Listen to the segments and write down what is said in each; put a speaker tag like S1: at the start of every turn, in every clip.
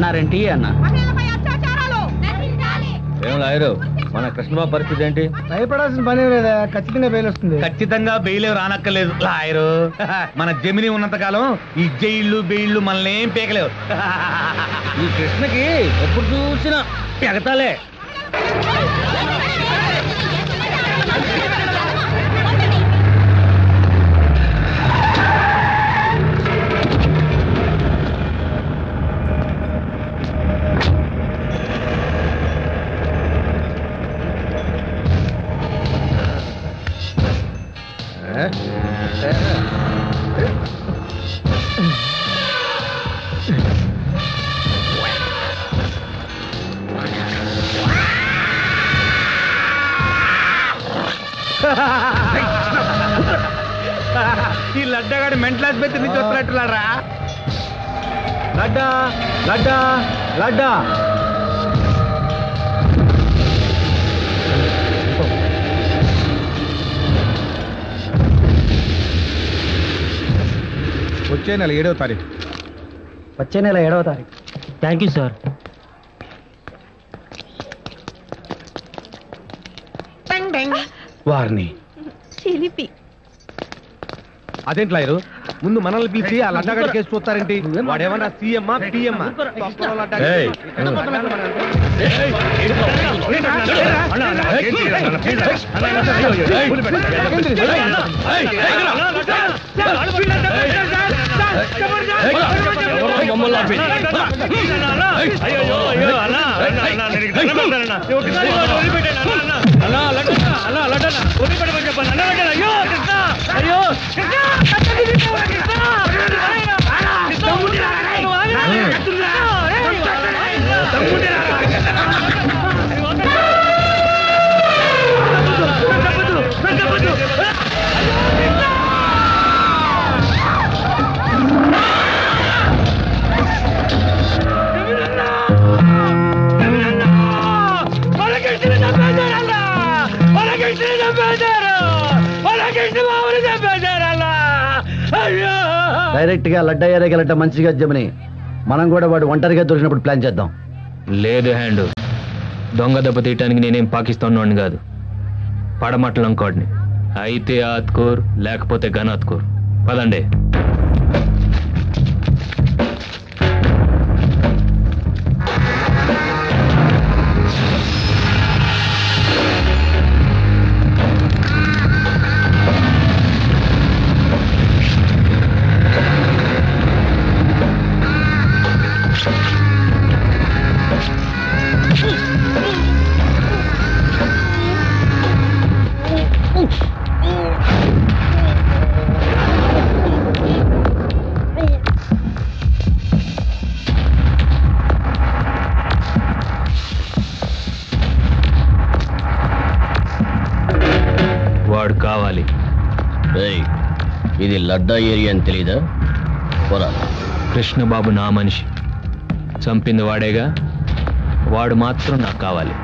S1: అన్నారేంటి అన్న
S2: ఏం లాయరు మన కృష్ణబాబు పరిస్థితి ఏంటి?
S3: భయపడాల్సిన పని లేదా, ఖచ్చితంగా బెయిల్ వస్తుంది.
S4: ఖచ్చితంగా బెయిల్ రానక్కర్లేదు లాయరు. మన జమిని ఉన్నంత కాలం ఈ జైళ్ళు బెయిళ్ళు మనల్ని ఏం పీకలేవు.
S2: ఈ కృష్ణకి ఎప్పుడు చూసినా ఎగతాలే.
S4: ఈ లడ్డగాడు మెంటల్ ఆసుపత్రి నుంచి వస్తున్నట్టున్నారా? లడ్డా లడ్డా లడ్డా
S3: వచ్చే నెల 7వ తారీఖు.
S1: వచ్చే నెల 7వ తారీఖు. Thank you sir.
S4: వారిని
S5: చిలిపి.
S4: అదేంటి లాయరు, ముందు మనల్ని పిలిచి ఆ లడ్డగాడి కేసు చూస్తారేంటి? వాడేమన్నా సీఎమ్మా పిఎమ్మా?
S1: డైరెక్ట్ గా లడ్డయ్య దగ్గర వెళ్ళటం మంచిగా జమని. మనం కూడా వాడు ఒంటరిగా దొరికినప్పుడు ప్లాన్ చేద్దాం.
S2: లేదు హ్యాండ్, దొంగ దెబ్బ తీయటానికి నేనేం పాకిస్తాన్ వాడిని కాదు, పడమట్లంకోడిని. అయితే ఆత్కూర్ లేకపోతే గనాత్కూర్. పదండి. వాడు కావాలి.
S1: ఇది లడ్డా ఏరియా అని తెలీదా?
S2: కృష్ణబాబు నా మనిషి, చంపింది వాడేగా, వాడు మాత్రం నాకు కావాలి.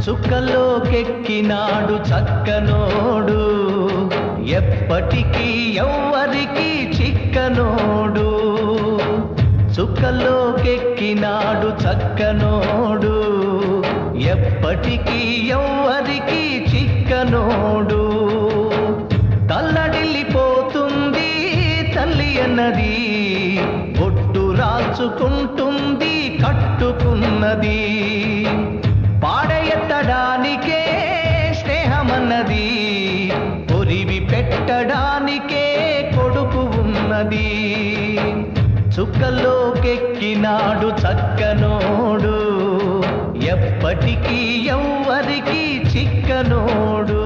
S5: చుక్కలోకెక్కినాడు చక్కనోడు ఎప్పటికీ ఎవ్వరికి చిక్కనోడు చుక్కలోకెక్కినాడు చక్కనోడు ఎప్పటికీ ఎవ్వరికి చిక్కనోడు తల్లడిల్లిపోతుంది తల్లి అన్నది బొట్టు రాచుకుంటుంది కట్టుకున్నది పాడెత్తడానికే స్నేహమన్నది పొరివి పెట్టడానికే కొడుకు ఉన్నది చుక్కలోకెక్కినాడు చక్కనోడు ఎప్పటికీ ఎవ్వరికి చిక్కనోడు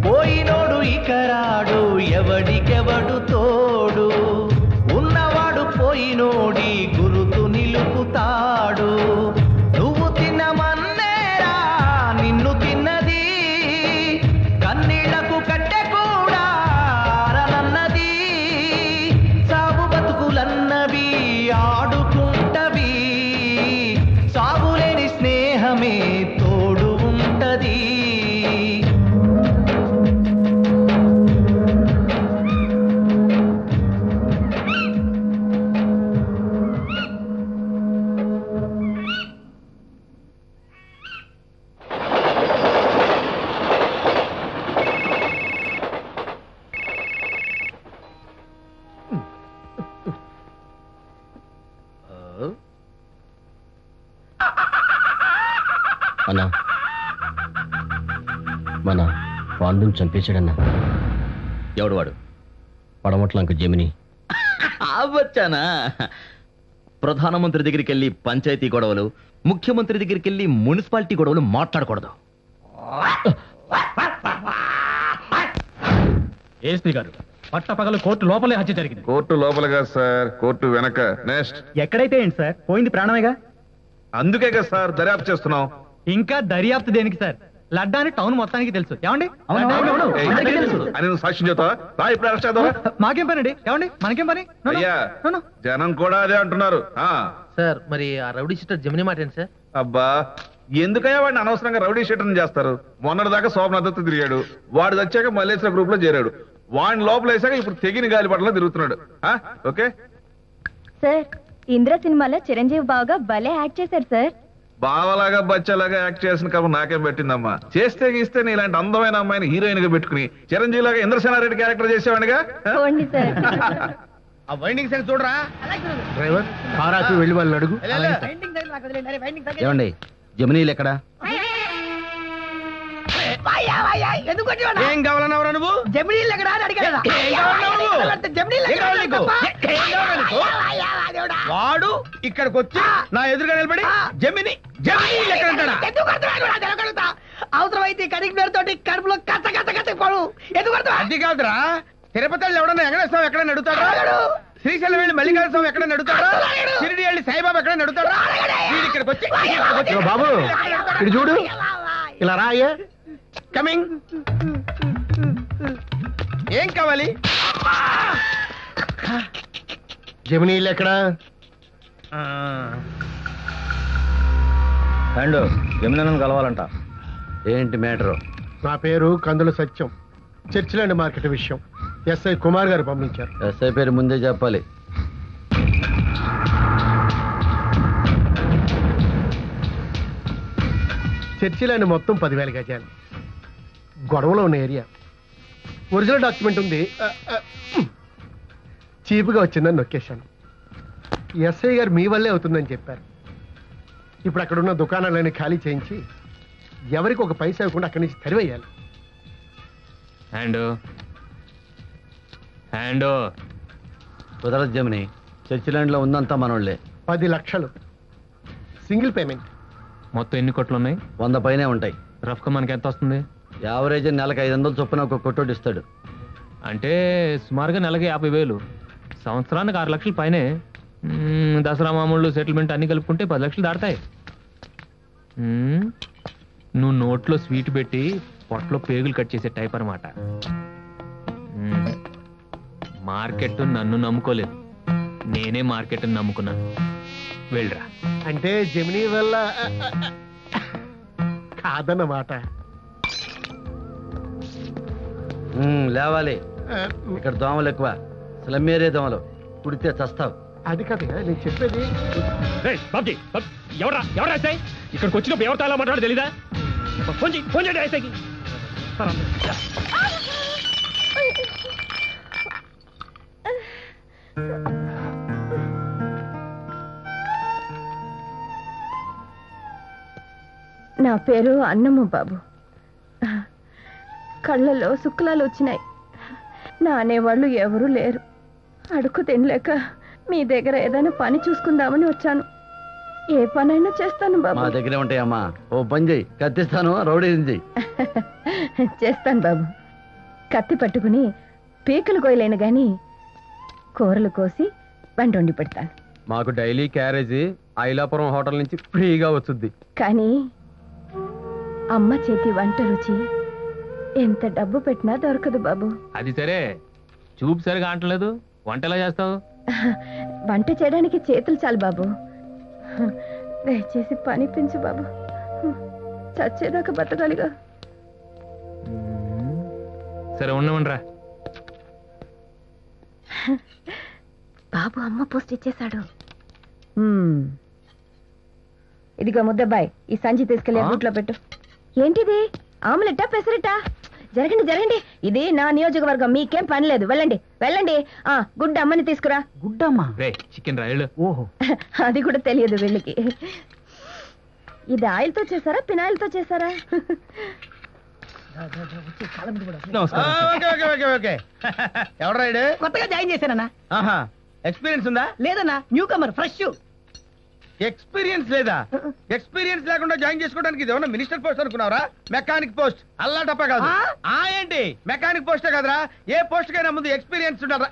S5: పోయినోడు ఇకరాడు ఎవడికెవడు తోడు ఉన్నవాడు పోయినోడి గురుతు నిలుపుతాడు నువ్వు తినమన్నేరా నిన్ను తిన్నది కన్నీళ్లకు కట్టె కూడా ఆరనన్నది సాగు బతుకులన్నవి ఆడుకుంటవి సాగులేని స్నేహమే తోడు ఉంటది
S1: అన్నా మన పాండుని చంపేశాడన్నా.
S5: ఎవడు వాడు?
S1: పడమట్లంక జమిని.
S5: వచ్చానా? ప్రధానమంత్రి దగ్గరికి వెళ్ళి పంచాయతీ గొడవలు, ముఖ్యమంత్రి దగ్గరికి వెళ్ళి మున్సిపాలిటీ గొడవలు మాట్లాడకూడదు.
S3: ఏఎస్పీ గారు, పట్టపగలు కోర్టు లోపలే హత్య జరిగింది.
S6: కోర్టు లోపల కాదు సార్, కోర్టు వెనక. నెక్స్ట్.
S3: ఎక్కడైతే ఏంటి సార్, పోయింది ప్రాణమేగా.
S6: అందుకే కదా సార్ దర్యాప్తు చేస్తున్నాం.
S3: ఇంకా దర్యాప్తు దేనికి సార్? లడ్డా అని టౌన్ మొత్తానికి తెలుసు. ఏమండి?
S6: ఏయ్, అని నువ్వు సాక్ష్యం చెబుతావా? రా, ఇప్పుడు అరెస్ట్ చేద్దామా?
S3: మాకేం పని అండి? ఏమండి, మనకేం పని? No, no.
S6: అయ్యా,
S3: No, no.
S6: జనం కూడా అదే అంటున్నారు.
S7: సార్ మరి ఆ రౌడీ షీటర్ జమిని మాట ఏంటి సార్?
S6: అబ్బా, ఎందుకయ్యా వాడిని అనవసరంగా రౌడీ షీటర్ చేస్తారు? మొన్నటిదాకా శోభనదత్తు తిరిగాడు, వాడు వచ్చాక మల్లేశ్వర గ్రూప్ లో చేరాడు. వాడిని లోపల వేసాక ఇప్పుడు తెగిన గాలిపటంలో తిరుగుతున్నాడు. ఓకే
S8: సార్, ఇంద్ర సినిమాలో చిరంజీవి బాగా భలే యాక్ట్ చేశారు సార్.
S6: బావలాగా బచ్చలాగా యాక్ట్ చేసిన కాబట్టి నాకేం పెట్టిందమ్మా. చేస్తే గీస్తే నీ ఇలాంటి అందమైన అమ్మాయిని హీరోయిన్ గా పెట్టుకుని చిరంజీవి లాగా ఇంద్రసేనారెడ్డి క్యారెక్టర్ చేసేవాడిగా.
S8: పోండి సార్.
S4: ఆ వైండింగ్ సెన్స్ చూడరా.
S3: డ్రైవర్ కారాకు వెళ్ళి వాళ్ళు అడుగు.
S1: ఏమండి, జమినీలు ఎక్కడా?
S4: ఏం కావాలన్నావురా నువ్వు? వాడు ఇక్కడికి వచ్చి నా ఎదురుగా నిలబడి జమిని
S9: అవసరమైతే కడిగి పేరుతోటి కడుపులో కథ కథ కథ పడు. ఎందుకు
S4: అది కాదురా, తిరుపతి ఎవడన్నా వెంకటేశ్వరం ఎక్కడ నడుతాడా? శ్రీశైలం వెళ్ళి మల్లికార్జున ఎక్కడ నడుతాడా? షిరిడి వెళ్ళి సాయిబాబా ఎక్కడ నడుతాడా? ఇక్కడికి వచ్చి
S3: బాబు ఇది చూడు, ఇలా రాయే.
S4: కమింగ్. ఏం కావాలి?
S3: జమినీలు ఎక్కడా?
S1: అండ్ జమినను కలవాలంట. ఏంటి మ్యాటరు?
S3: నా పేరు కందుల సత్యం. చర్చిలాండ్ మార్కెట్ విషయం ఎస్ఐ కుమార్ గారు పంపించారు.
S1: ఎస్ఐ పేరు ముందే చెప్పాలి.
S3: చర్చిలాండ్ మొత్తం 10,000 గజాలు. గొడవలో ఉన్న ఏరియా. ఒరిజినల్ డాక్యుమెంట్ ఉంది, చీప్గా వచ్చిందని నొక్కేశాను. ఎస్ఐ గారు మీ వల్లే అవుతుందని చెప్పారు. ఇప్పుడు అక్కడున్న దుకాణాలన్నీ ఖాళీ చేయించి ఎవరికి ఒక పైసా ఇవ్వకుండా అక్కడి నుంచి తరివేయాలి.
S1: కుదరదు జమిని, చర్చిలాండ్లో ఉందంతా మనోళ్లే.
S3: 10 లక్షలు సింగిల్ పేమెంట్.
S2: మొత్తం ఎన్ని కోట్లు ఉన్నాయి?
S1: 100 పైనే ఉంటాయి.
S2: రఫ్గా మనకి ఎంత వస్తుంది?
S1: యావరేజ్ నెలకు 500 చొప్పున ఒక కొట్టోడు ఇస్తాడు.
S2: అంటే సుమారుగా నెలకి 50,000, సంవత్సరానికి 6 లక్షల పైనే. దసరా మామూలు సెటిల్మెంట్ అన్ని కలుపుకుంటే 10 లక్షలు దాడతాయి. నువ్వు నోట్లో స్వీట్ పెట్టి పొట్టలో పేగులు కట్ చేసే టైప్ అనమాట. మార్కెట్ నన్ను నమ్ముకోలేదు, నేనే మార్కెట్ నమ్ముకున్నాను. వెళ్ళరా.
S3: అంటే జమినీ వల్ల కాదన్నమాట.
S1: లేవాలి. ఇక్కడ దోమలు ఎక్కువ, స్లమ్మేరే దోమలు, కుడితే చస్తావు.
S3: అది కాదు నేను చెప్పేది.
S2: ఎవరా ఇక్కడికి వచ్చినప్పుడు ఎవరితో అలా మాట్లాడో తెలీదా? ఫోన్ చేయండి ఐసైకి.
S8: నా పేరు అన్నమ్మ బాబు. కళ్ళలో శుక్లాలు వచ్చినాయి. నా అనేవాళ్ళు ఎవరూ లేరు. అడుగు తినలేక మీ దగ్గర ఏదైనా పని చూసుకుందామని వచ్చాను. ఏ పనైనా చేస్తాను బాబు.
S1: మా దగ్గరే ఉంటాయమ్మా. ఓ పని చెయ్యి, కత్తిస్తాను, రౌడీ చెయ్యి.
S8: చేస్తాను బాబు. కత్తి పట్టుకుని పీకలు కోయలేను గాని కూరలు కోసి వంట వండి పెడతాను.
S10: మాకు డైలీ క్యారేజీ ఐలాపురం హోటల్ నుంచి ఫ్రీగా వచ్చుద్ది.
S8: కానీ అమ్మ చేతి వంట రుచి ఎంత డబ్బు పెట్టినా దొరకదు బాబు.
S2: అది సరే, చూపు సరిగా అంటలేదు, వంట ఎలా చేస్తావు?
S8: వంట చేయడానికి చేతులు చాలు బాబు. దయచేసి పని పెంచు బాబు. చచ్చేదాకా బతకాలిగా.
S2: సరే ఉన్నామనరా.
S8: బాబు అమ్మ పోస్ట్ ఇచ్చేశాడు. ఇదిగో ముద్దబ్బాయ్, ఈ సంచి తీసుకెళ్ళి బూట్లో పెట్టు. ఏంటిది? ఆమ్లెట్టా పెసరట్టా? జరగండి జరగండి, ఇది నా నియోజకవర్గం, మీకేం పని లేదు. వెళ్ళండి వెళ్ళండి. గుడ్డ అమ్మని తీసుకురా.
S1: గుడ్డమ్మా?
S2: చికెన్ రాయలు.
S1: ఓహో,
S8: అది కూడా తెలియదు వీళ్ళకి. ఇది ఆయిల్ తో చేశారా పినాయిల్ తో చేశారా?
S4: ఎవరు రైడ్?
S9: కొత్తగా జాయిన్ చేశానన్నా.
S4: ఎక్స్పీరియన్స్ ఉందా?
S9: లేదన్నా, న్యూ కమర్, ఫ్రెష్.
S4: ఎక్స్పీరియన్స్ లేదా? ఎక్స్పీరియన్స్ లేకుండా జాయిన్ చేసుకోవడానికి ఇది ఏమన్నా మినిస్టర్ పోస్ట్ అనుకున్నావరా? మెకానిక్ పోస్ట్, అల్లా టప్ప కాదు. ఏంటి మెకానిక్ పోస్టే కదరా, ఏ పోస్ట్ కైనా ముందు ఎక్స్పీరియన్స్ ఉండాలి.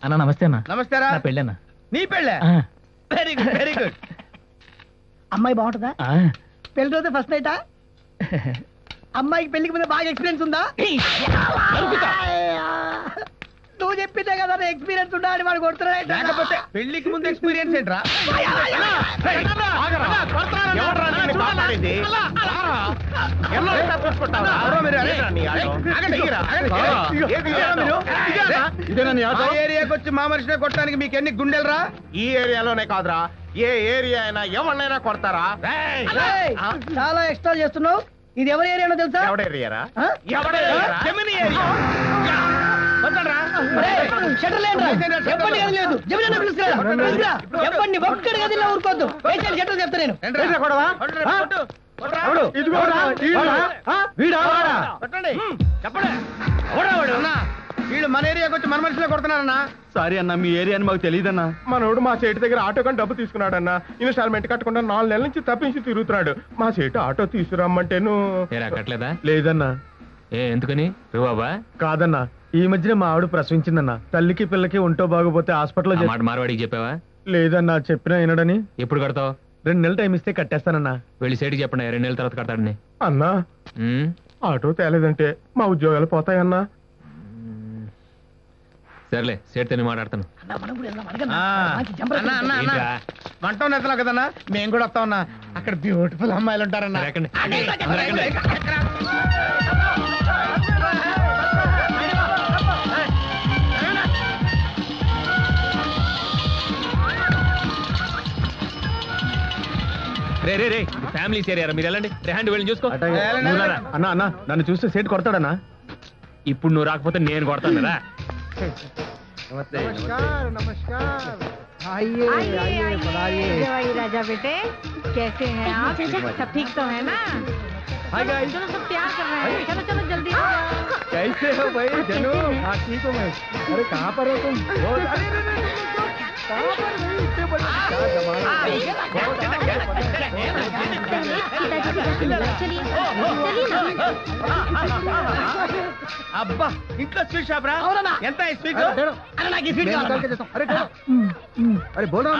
S7: అన్న నమస్తే అన్న.
S4: నమస్తేరా.
S7: పెళ్ళన్నా.
S4: నీ పెళ్ళే? Very good very good.
S9: అమ్మాయి బాగుంటుందా? పెళ్లి రోజు ఫస్ట్ నైటా? అమ్మాయికి పెళ్లికి ముందు బాగా ఎక్స్పీరియన్స్ ఉందా? నువ్వు చెప్పితే కదా ఎక్స్పీరియన్స్ ఉందా అని వాడు కొడుతున్నాడు.
S4: లేకపోతే పెళ్లికి ముందు ఎక్స్పీరియన్స్ ఏంట్రా? ఏరియాకి వచ్చి మా మనిషినే కొట్టడానికి మీకు ఎన్ని గుండెలరా?
S10: ఈ ఏరియాలోనే కాదురా, ఏ ఏరియా అయినా ఎవరినైనా కొడతారా?
S9: చాలా ఎక్స్ట్రా చేస్తున్నావు. ఇది ఎవరి ఏరియానో తెలుసా?
S10: ఎవడేరియారా?
S4: జమినీ ఏరియా.
S9: ఊరుకోద్దు. షట్టలు చెప్తా నేను.
S4: వీళ్ళు మన ఏరియాకి వచ్చి మన మనుషులే కొడుతున్నారన్నా.
S10: సారీ అన్న, మీ ఏరియా అని మాకు తెలియదన్నా.
S3: మనోడు మా సేటు దగ్గర ఆటో కానీ డబ్బు తీసుకున్నాడన్నా. ఇన్స్టాల్మెంట్ కట్టకుండా 4 నెలల నుంచి తప్పించి తిరుగుతున్నాడు. మా సేటు ఆటో తీసుకురమ్మంటేను
S2: కట్టలేదా?
S3: లేదన్నా.
S2: ఎందుకని? బాబా
S3: కాదన్నా, ఈ మధ్యన మా ఆవిడ ప్రసవించిందన్నా. తల్లికి పిల్లకి ఒంటో బాగోపోతే హాస్పిటల్లో
S2: మాట మార్వాడికి చెప్పావా?
S3: లేదన్నా, చెప్పినా వినడని.
S2: ఎప్పుడు కడతావు?
S3: 2 నెలలు టైం ఇస్తే కట్టేస్తానన్నా.
S2: వెళ్ళి సేటికి చెప్పండి, 2 నెలల తర్వాత కడతాడని.
S3: అన్నా, ఆటో తేలేదంటే మా ఉద్యోగాలు పోతాయన్నా.
S2: సర్లే, సేట్తోనే మాట్లాడతాను.
S4: వంట నెత్తలా కదన్నా, మేము కూడా వస్తామన్నా. అక్కడ బ్యూటిఫుల్ అమ్మాయిలు ఉంటారన్నా.
S2: రే రే రే, ఫ్యామిలీస్ ఏరియా, మీరు వెళ్ళండి. హ్యాండ్ వెళ్ళి చూసుకో.
S3: అన్నా అన్నా, నన్ను చూస్తే సేటు కొడతాడన్నా.
S2: ఇప్పుడు నువ్వు రాకపోతే నేను కొడతాను కదా.
S3: नमस्कार नमस्कार।
S9: आइए आइए
S11: जवाई राजा बेटे, कैसे हैं आप? सब ठीक तो है ना?
S3: हाय गाइस,
S11: चलो सब प्यार कर रहे हैं, चलो चलो जल्दी हो जाओ।
S3: कैसे हो भाई जनू? हाँ ठीक हो मैं। अरे कहाँ पर हो तुम? कहाँ पर नहीं, इतने बड़े क्या जमाना है।
S4: అబ్బా ఇంట్లో స్వీట్ షాప్ రా. ఎంత స్వీట్?
S3: అరే బోలో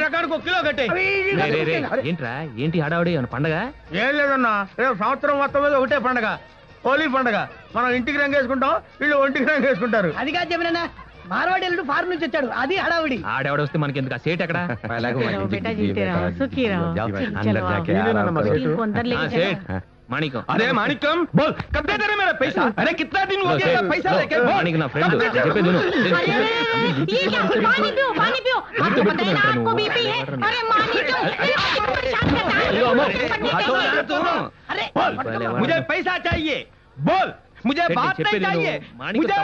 S4: రకానికి 1 కిలో కట్టే.
S2: ఏంట్రా ఏంటి హడావుడి ఏమన్నా పండగ?
S4: ఏం లేదన్నా, రేపు సంవత్సరం మొత్తం మీద ఒకటే పండగ, హోలీ పండగ. మనం ఇంటికి రంగు వేసుకుంటాం, వీళ్ళు ఒంటికి రంగు వేసుకుంటారు.
S9: అది కాదు జమీనా, మార్వాడి ఎల్లుడు ఫారెన్ నుంచి వచ్చాడు, అది హడావుడి.
S2: ఆడెవడ వస్తే మనకి ఎందుకు? ఆ సేట్ ఎక్కడ?
S11: बेटा जीते रहो, सुखी रहो. चलो
S2: सेठ माणिकम.
S4: अरे माणिकम बोल, कब दे रहे मेरा पैसा? अरे कितना दिन हो गया पैसा लेके?
S2: माणिक ना फ्रेंड చెప్పే దును.
S11: ये क्या? पानी पियो, पानी पियो. आपको पता है ना आपको बीपी है. अरे माणिकम, अरे
S4: मुझे पैसा चाहिए. बोल, मुझे बात नहीं चाहिए. मुझे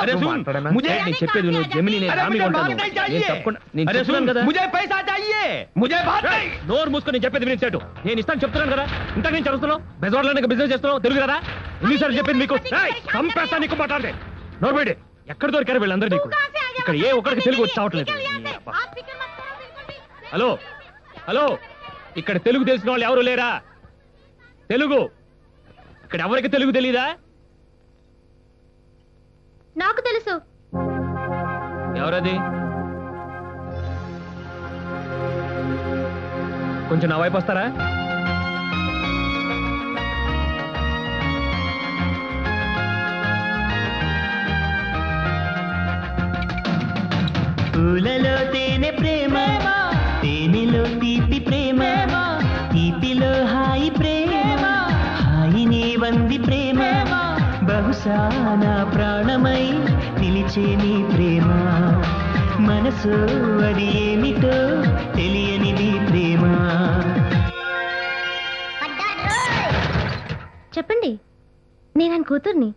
S4: अरे सुन, मुझे
S2: చెప్పేది నువ్వు జమిని నేను హామీ ఉంటాను. నేను తప్పకుండా నేను చెప్తున్నాను కదా.
S4: मुझे पैसा चाहिए. मुझे बात नहीं.
S2: నోరు మూసుకొని నేను చెప్పేది విని సేటు. నేను ఇస్తాను చెప్తున్నాను కదా. ఇంతకు నేను చదువుతున్నావు, బెజవాడలో బిజినెస్ చేస్తున్నావు, తెలుగు కదా. ఎన్నిసార్లు చెప్పింది మీకు? సంపేస్తా నీకు మాట్లాడితే నోరు బయట. ఎక్కడ దొరికారు వీళ్ళందరూ నీకు? ఇక్కడ ఏ ఒక్కడికి తెలుగు వచ్చి చావట్లేదు. హలో హలో, ఇక్కడ తెలుగు తెలిసిన వాళ్ళు ఎవరు లేరా? తెలుగు ఇక్కడ ఎవరికి తెలుగు తెలీదా?
S8: నాకు తెలుసు.
S2: ఎవరది? కొంచెం నా వైపు వస్తారా?
S12: పూలలో తేనె ప్రేమ, తేనెలో తీపి ప్రేమ, తీపిలో హాయి ప్రేమ, హాయిని వంది ప్రేమ, బహుశా నా ప్రాణమై నిలిచే నీ ప్రేమ, మనసు అది ఏమిటో తెలియని నీ ప్రేమ.
S8: చెప్పండి, నేను ఆయన కూతుర్ని.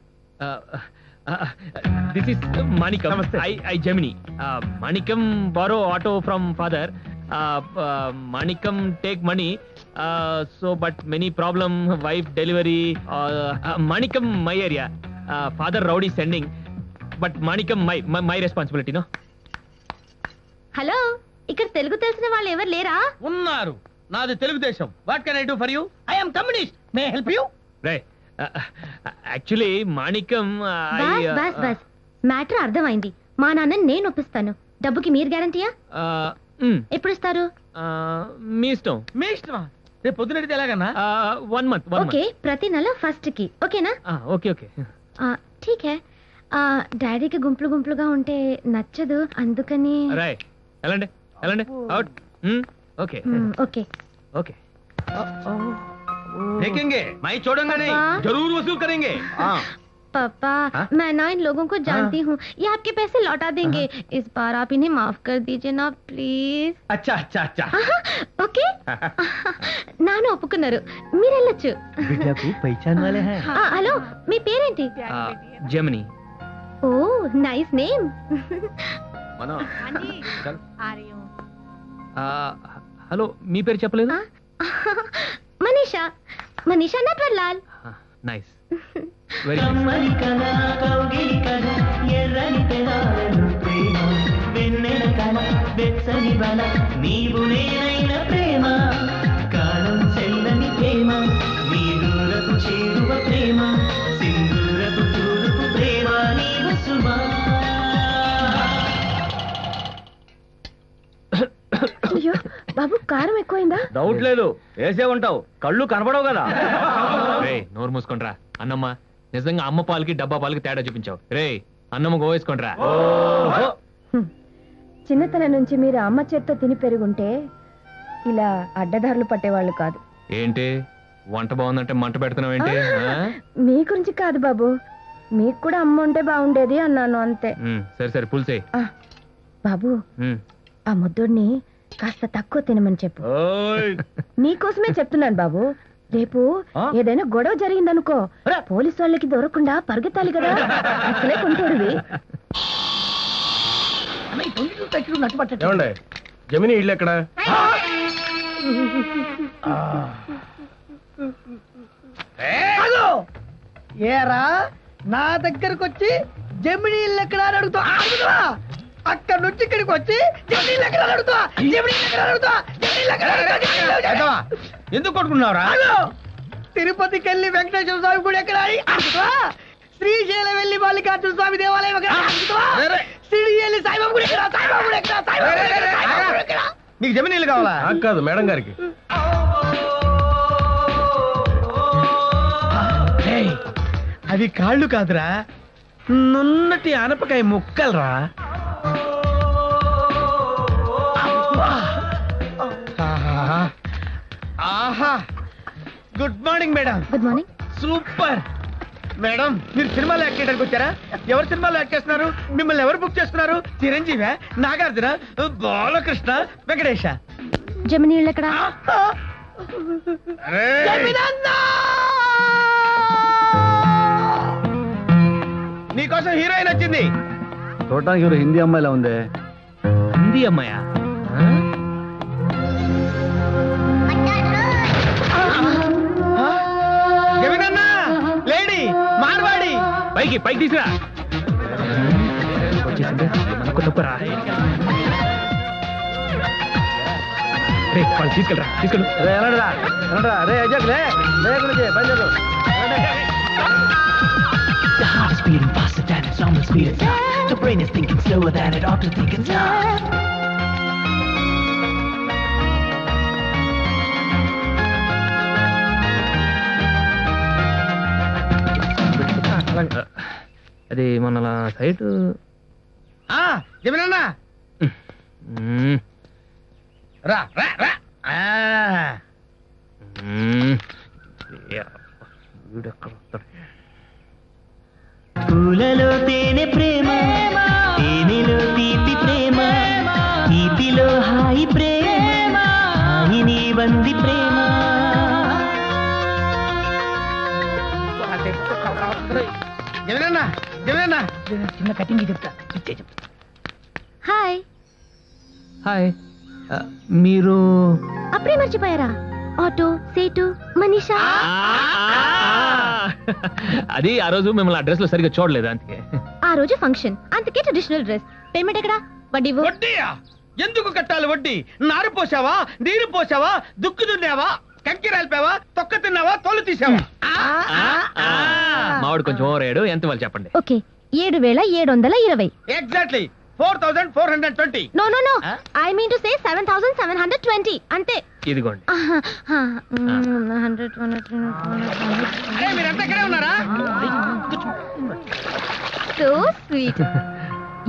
S2: This is Manikam. I Jamini. Manikam borrow auto from father. Manikam take money, so but many problem, wife delivery. Manikam my area, father rowdy sending, but Manikam my responsibility. No.
S8: Hello, ఇక్కడ తెలుగు తెలిసిన వాళ్ళు ఎవరు లేరా?
S4: ఉన్నారు. నాది Telugudesam. What can I do for you?
S9: I am communist, may help you?
S2: రే, actually Manikam
S8: bus bus matter అర్థమైంది. మా నాన్నని నేను ఒప్పిస్తాను. డబ్బుకి మీరు గ్యారంటీయా? ఎప్పుడు ఇస్తారు?
S2: మీ ఇష్టం.
S4: మీ ఇష్టమా? రేపు పొద్దునడితే ఎలాగన్నా?
S2: 1 month.
S8: ఓకే, ప్రతి నెల ఫస్ట్ కి. ఓకేనా?
S2: Okay okay.
S8: ఠీక్ హై. డాడీకి గుంపులు గుంపులుగా ఉంటే నచ్చదు, అందుకని.
S2: రైట్, వెళ్ళండి వెళ్ళండి. అవుట్. Okay
S8: okay
S2: okay.
S4: देखेंगे, मैं छोड़ूंगा नहीं, जरूर वसूल करेंगे.
S8: पापा, मैं ना इन लोगों को जानती हूँ, ये आपके पैसे लौटा देंगे. इस बार आप इन्हें माफ कर दीजिए ना प्लीज.
S4: अच्छा अच्छा अच्छा.
S8: ఓకే, నాన్న ఒప్పుకున్నారు, మీరు వెళ్ళొచ్చు.
S12: పైచాన్ వాలే హై.
S8: హలో, మీ పేరేంటి?
S2: జమిని.
S8: ఓ, నైస్ నేమ్.
S2: మనో.
S11: आ रही हूँ.
S2: హలో, మీ పేరు చెప్పలేదు?
S8: మనీషా. మనీషా నట్వర్లాల్.
S2: నైస్, వెరీ
S12: కమ్మని కళ, కౌగిలి కళ, ఎర్రని తెలాలను ప్రేమ, వెన్నెల కళ, వెచ్చని బల, నీవు నేనైన ప్రేమ, కాలం చెల్లని ప్రేమ, నీ దూరపు చేరువ ప్రేమ, సింధూరపు తూరుపు ప్రేమ, నీవు సుమా.
S8: అయ్యో బాబు, కారం ఎక్కువైందా?
S1: డౌట్ లేదు, వేసే ఉంటావు, కళ్ళు కనపడవు కదా.
S2: రే, నోరు మూసుకుంట్రా. అన్నమ్మ, నిజంగా అమ్మ పాలకి డబ్బా పాలకి తేడా చూపించావు. రే, అన్నమ్మ గోవేసుకుంట్రా.
S8: చిన్నతనం నుంచి మీరు అమ్మ చేత్తో తిని పెరుగుంటే ఇలా అడ్డదారులు పట్టేవాళ్ళు కాదు.
S2: ఏంటి వంట బాగుందంటే మంట పెడుతున్నావు ఏంటి?
S8: మీ గురించి కాదు బాబు, మీకు కూడా అమ్మ ఉంటే బాగుండేది అన్నాను, అంతే.
S2: సరే సరే, పులిసే.
S8: బాబు, ఆ ముద్దుడిని కాస్త తక్కువ తినమని చెప్పు. నీకోసమే చెప్తున్నాను బాబు. రేపు ఏదైనా గొడవ జరిగిందనుకో, పోలీసు వాళ్ళకి దొరకకుండా పరుగెత్తాలి కదా. అసలే కొంటూరువి.
S10: జమిని ఇల్లు ఎక్కడ?
S9: ఏరా, నా దగ్గరకు వచ్చి జమిని ఇల్లు ఎక్కడ అని అడుగుతావా? అక్కడ నుంచి ఇక్కడికి వచ్చి జమినీ ఎకరాలు అడుగుతా, జమినీ ఎకరాలు అడుగుతా, జమినీ ఎకరాలు అడుగుతా, జమినీ ఎకరాలు అడుగుతా.
S4: ఎందుకు కొట్టుకున్నావురా?
S9: తిరుపతికి వెళ్ళి వెంకటేశ్వర స్వామి గుడి ఎక్కడ అడుగుతా, శ్రీశైలం వెళ్ళి మల్లికార్జున స్వామి దేవాలయం ఎక్కడ అడుగుతా, సిడి వెళ్ళి సాయిబాబా గుడి ఎక్కడ, సాయిబాబా గుడి ఎక్కడ, సాయిబాబా గుడి ఎక్కడ, సాయిబాబా గుడి ఎక్కడ.
S4: నీకు జమినీలు కావాలా?
S10: కాదు మేడం గారికి.
S4: అవి కాళ్ళు కాదురా, నున్నటి ఆనపకాయ ముక్కలరా. ఆహా, good morning madam.
S8: Good morning.
S4: Super madam. మీరు సినిమాలో యాక్ట్ చేయడానికి వచ్చారా? ఎవరు సినిమాలో యాక్ట్ చేస్తున్నారు? మిమ్మల్ని ఎవరు బుక్ చేస్తున్నారు? చిరంజీవి, నాగార్జున, బాలకృష్ణ, వెంకటేశ?
S8: జమినీ ఎక్కడ?
S4: నీకోసం హీరోయిన్ వచ్చింది.
S1: చూడటానికి ఎవరు హిందీ అమ్మాయిలా ఉంది.
S2: హిందీ అమ్మాయా?
S4: జమినన్నా, లేడీ మార్వాడి,
S2: పైకి పైకి తీసురా. వచ్చేసింది మనకు తప్పరా? రే వాళ్ళు తీసుకెళ్ళరా, తీసుకెళ్ళు.
S1: రే ఎలాడరా ఎలాడరా, రే అజాక్ లే గురించి బయలుదేరు.
S12: The heart is beating faster than its normal speed is not. The brain is thinking slower than it ought to think it's not.
S2: అది మన సైట్.
S4: జమినన్నా రా రా రా.
S12: పూలలో తేనె ప్రేమ, తేనెలో తీపి ప్రేమ, తీపిలో హాయి ప్రేమ, హాయిని బంది ప్రేమ.
S4: జమినన్నా జమినన్నా,
S9: చిన్న కటింగ్ చెప్తా.
S8: హాయ్.
S2: హాయ్. మీరు
S8: అప్పుడే మర్చిపోయారా? ఆటో, సేటు, మనీషా.
S2: అది ఆ రోజు మిమ్మల్ని అడ్రస్ లో సరిగ్గా చూడలేదు, అందుకే.
S8: ఆ రోజు ఫంక్షన్, అందుకే ట్రెడిషనల్ డ్రెస్. పేమెంట్ ఎక్కడ? వడ్డీ.
S4: వడ్డీయా? ఎందుకు కట్టాలి వడ్డీ? నారు పోసావా, నీరు పోసావా, దుక్కు దున్నావా, కంకి రాలిపావా, తొక్క తిన్నావా, తోలు తీసావా?
S2: మావాడు కొంచెం ఓవర్ అయ్యాడు. ఎంత వాళ్ళు చెప్పండి.
S8: Okay, 7,720.
S4: Exactly 4,420.
S8: No no no, I mean to say 7,720 అంతే.
S2: ఇదిగోండి.
S4: మీరంతా ఇక్కడే ఉన్నారా?
S8: So sweet.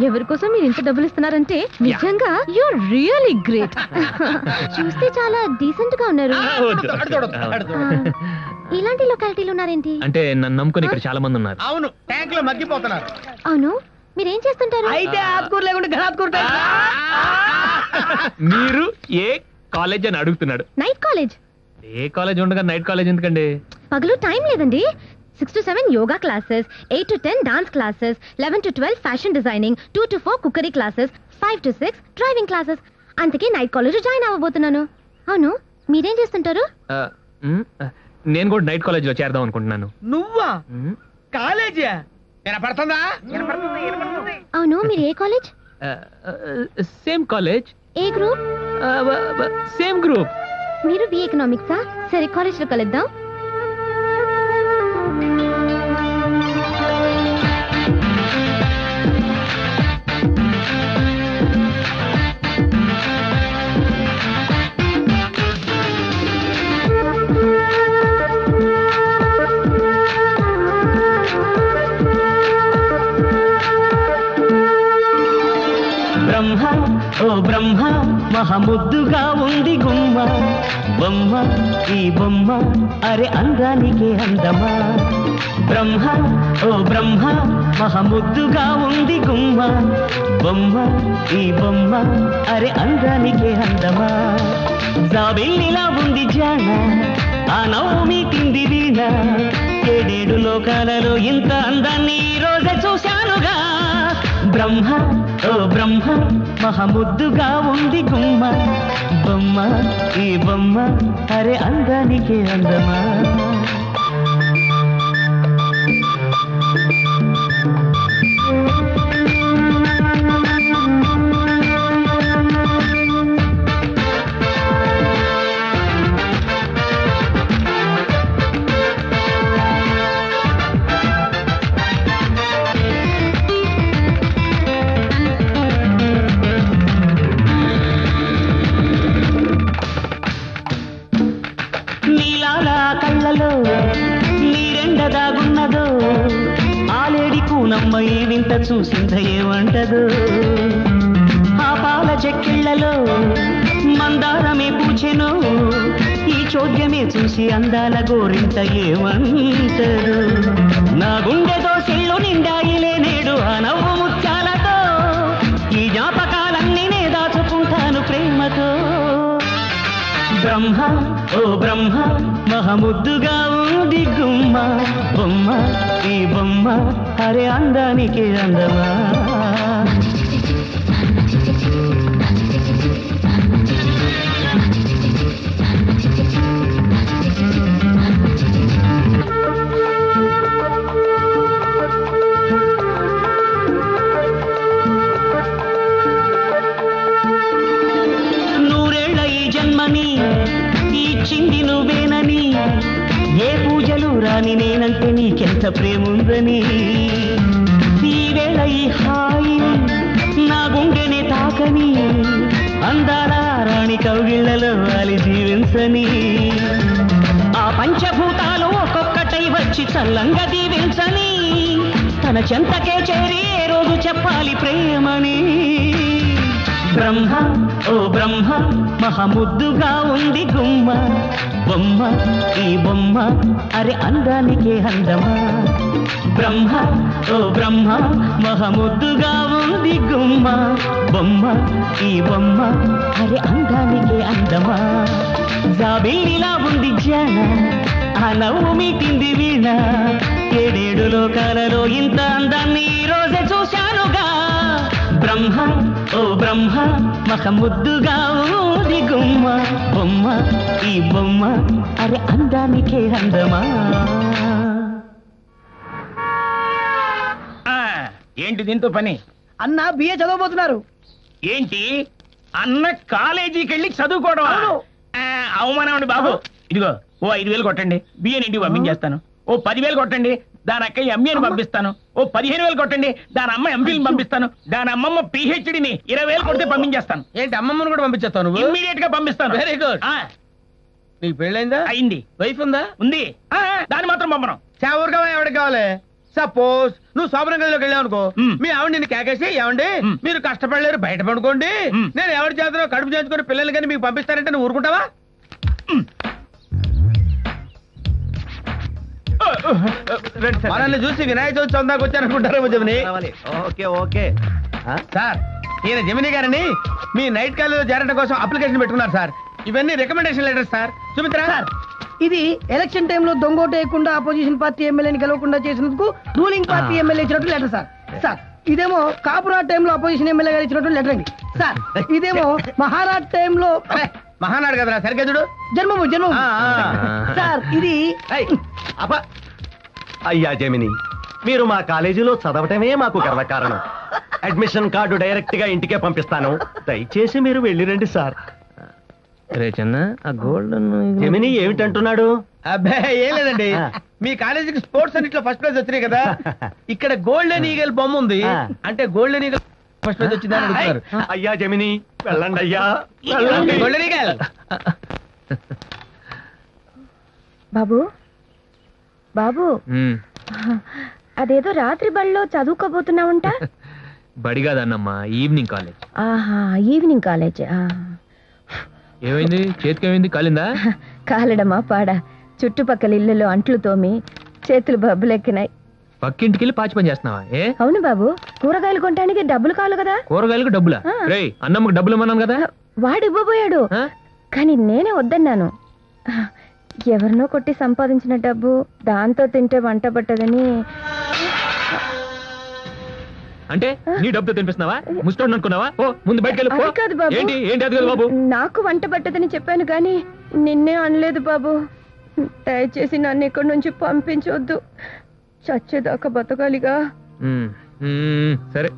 S8: ఎవరి కోసం మీరు ఇంత డబ్బులు ఇస్తున్నారంటే నిజంగా యూర్ రియల్లీ గ్రేట్. చూస్తే చాలా డీసెంట్ గా ఉన్నారు. ఇలాంటి లొకాలిటీలు ఉన్నారేంటి?
S2: అంటే నన్ను నమ్ముకొని ఇక్కడ చాలా మంది ఉన్నారు.
S4: అవును, ట్యాంక్ లో మగ్గిపోతున్నారు.
S8: అవును, మీరేం చేస్తుంటారు?
S9: అయితే ఆత్కూరు లేకుండా ఘనాత్కూరు.
S2: మీరు ఏ కాలేజ్ అని అడుగుతున్నాడు.
S8: Night college.
S2: ఏ కాలేజ్ ఉండగా నైట్ కాలేజ్ ఎందుకండి?
S8: పగలు టైం లేదండి. 6 to 7 yoga classes, 8 to 10 dance classes, 11 to 12 fashion designing, 2 to 4 cookery classes, 5 to 6 driving classes. అందుకే నైట్ కాలేజ్ జాయిన్ అవ్వబోతున్నాను. అవును, మీరేం చేస్తుంటారు?
S2: నేను కూడా నైట్ కాలేజ్ లో చేరదాం అనుకుంటున్నాను.
S4: నువ్వా? కాలేజీ పడుతుందా?
S8: అవును, మీరు ఏ కాలేజ్?
S2: Same college.
S8: ఏ గ్రూప్?
S2: Same group.
S8: మీరు బి ఎకనామిక్సా? సరే, కాలేజ్ లో కలుద్దాం.
S12: బ్రహ్మ ఓ బ్రహ్మ, మహముద్దుగా ఉంది గుమ్మ, బొమ్మ ఈ బొమ్మ, అరే అందానికి అందమా. బ్రహ్మ ఓ బ్రహ్మ, మహముద్దుగా ఉంది గుమ్మ, బొమ్మ ఈ బొమ్మ, అరే అందానికి అందమా. జాబిల్లిలా ఉంది జాన, ఆ నవ్వు మీకింది వీణ, ఏడేడు లోకాలలో ఇంత అందాన్ని ఈ రోజే చూశానుగా. బ్రహ్మ ఓ బ్రహ్మ, మహముద్దుగా ఉంది గుమ్మ, బొమ్మ ఈ బొమ్మ, అరే అందానికి అందమా.
S13: ఈ వింత చూసింద ఏమంటదు ఆ పాల చెక్కిళ్లలో మందారమే పూచెను ఈ చోద్యమే చూసి అందాల గోరింత ఏమంటదు నా గుండెతో సిళ్ళు నిండాయిలే నేడు ఆ నవ్వు ముత్యాలతో ఈ జ్ఞాపకాలన్నీ నే దాచుకుంటాను ప్రేమతో బ్రహ్మ ఓ బ్రహ్మ మహముద్దుగా ఉంది గుమ్మ బొమ్మ ఈ బొమ్మ అరే అందానికి అందమా నూరేళ్ల ఈ జన్మని ఇచ్చింది నువ్వేనని ఏ పూజలు రాని నేనంటే నీకెంత ప్రేముందని ఈ వేళ ఈ హాయి నా గుండెని తాకని అందాల రాణి కౌగిళ్లలో వాలి జీవించని ఆ పంచభూతాలు ఒక్కొక్కటై వచ్చి చల్లంగా దీవించని తన చెంతకే చేరి ఏ రోజు చెప్పాలి ప్రేమని బ్రహ్మ ఓ బ్రహ్మ మహముద్దుగా ఉంది గుమ్మ బొమ్మ ఈ బొమ్మ అరే అందానికే అందమా బ్రహ్మ ఓ బ్రహ్మ మహముద్దుగా ఉంది గుమ్మ బొమ్మ ఈ బొమ్మ అరే అందానికే అందమా జాబిల్లిలా ఉంది జాన ఆ నవ్వు మీటింది వీణ ఏడేడు లోకాలలో ఇంత అందాన్ని ఈ రోజే చూశానుగా బ్రహ్మ ఓ బ్రహ్మ మహముద్దుగా ఊది గుమ్మ బొమ్మ ఈ బొమ్మ అరే అందానికే అందమా
S4: ఏంటి దీంతో పని?
S9: అన్న బిఏ చదవబోతున్నారు.
S4: ఏంటి అన్న కాలేజీకి వెళ్ళి చదువుకోవడం? అవమానం అండి బాబు. ఇదిగో ఓ 5,000 కొట్టండి, బిఏని ఇంటికి పంపించేస్తాను. ఓ 10,000 కొట్టండి, దాని అక్క ఎంఏని పంపిస్తాను. ఓ 15,000 కొట్టండి, దాని అమ్మ ఎంపీని పంపిస్తాను. దాని అమ్మమ్మ పిహెచ్డిని 20,000 కొడితే పంపించేస్తాను.
S2: ఏంటి అమ్మమ్మను కూడా పంపించేస్తాను?
S4: ఇమ్మీడియట్ గా పంపిస్తాను.
S2: Very good. నీకు పెళ్ళైందా?
S4: అయింది.
S2: వైఫ్ ఉందా?
S4: ఉంది. దాన్ని మాత్రం పంపను.
S2: ఎవరు కావాలి? ఎవరికి కావాలి? సపోజ్ నువ్వు శోభన గదిలోకి వెళ్ళావు అనుకో, మీ ఆవిడ నిన్ను కేకేసి ఏమండి మీరు కష్టపడలేరు బయట పడుకోండి, నేను ఎవరి చేతనో కడుపు చేయించుకుని పిల్లలు కానీ మీకు పంపిస్తానంటే నువ్వు ఊరుకుంటావా? మనల్ని చూసి వినాయక చవితి చందాకు వచ్చారనుకుంటారేమో జమిని.
S1: ఓకే ఓకే
S2: సార్ ఈయన జమిని గారిని మీ నైట్ కాలేజీలో చేరడం కోసం అప్లికేషన్ పెట్టుకున్నారు సార్. ఇవన్నీ recommendation letters sir. Sumitra
S9: sir ఇది ఎలక్షన్ టైంలో దొంగోటు వేయకుండా అపోజిషన్ పార్టీ ఎమ్మెల్యేని గెలవకుండా చేసినందుకు రూలింగ్ పార్టీ ఎమ్మెల్యే ఇచ్చినట్టు లెటర్ సార్. సార్ ఇదేమో కాపురాట్ టైంలో అపోజిషన్ ఎమ్మెల్యే గారు ఇచ్చినట్టు లెటర్ అండి. సార్ ఇదేమో మహారాజ్ టైంలో
S2: మహానాడు కదరా సరిగ్గా చూడు.
S9: జన్మము సార్ ఇది
S1: అయ్యా జమిని, మీరు మా కాలేజీలో చదవటమే మాకు గర్వకారణం. అడ్మిషన్ కార్డు డైరెక్ట్ గా ఇంటికే పంపిస్తాను, దయచేసి మీరు వెళ్ళిరండి సార్.
S2: రే చిన్న ఆ గోల్డ్
S1: జమిని ఏమిటంటున్నాడు?
S2: అబ్బే ఏం లేదండి, మీ కాలేజీకి స్పోర్ట్స్ అన్నిట్లో ఫస్ట్ ప్రైజ్ వచ్చినాయి కదా, ఇక్కడ గోల్డెన్ ఈగల్ బొమ్మ ఉంది అంటే గోల్డెన్ ఈగల్ ఫస్ట్ ప్రైజ్ వచ్చిందని అడుగుతున్నారు.
S1: అయ్యా జమిని వెళ్ళండి అయ్యా.
S2: Golden eagle.
S8: బాబు బాబు అదేదో రాత్రి బడిలో చదువుకోబోతున్నావుంట.
S2: బడి కాదన్నమ్మా, ఈవినింగ్ కాలేజ్.
S8: ఆహా ఈవినింగ్ కాలేజ్.
S2: ఏమైంది? చేతికి ఏమైంది? కాలిందా?
S8: కాలడమా పాడా, చుట్టుపక్కల ఇళ్ళలో అంట్లు తోమి చేతులు బబ్బులెక్కినాయి.
S2: పక్కింటికి వెళ్ళి పాచి పని చేస్తున్నావా? ఏ
S8: అవును బాబు, కూరగాయలు కొనడానికి డబ్బులు కావాలి కదా.
S2: కూరగాయలకు డబ్బులా? రే అన్నమ్మకి డబ్బులు ఇమ్మన్నాను కదా.
S8: వాడు ఇవ్వబోయాడు కానీ నేనే వద్దన్నాను. ఎవరినో కొట్టి సంపాదించిన డబ్బు దాంతో తింటే వంట పట్టదని.
S2: అంటే నీ డబ్బుతో తినిపిస్తున్నావా? ముస్టోడ్ అనుకున్నావా? ఓ ముందు బయటకెళ్ళి.
S8: అది కాదు బాబు.
S2: ఏంటి ఏంటి అది కాదు బాబు.
S8: నాకు వంట పట్టదని చెప్పాను కానీ నిన్నే అనలేదు బాబు. దయచేసి నన్ను ఇక్కడి నుంచి పంపించొద్దు, చచ్చేదాకా బతకాలిగా.
S2: సరే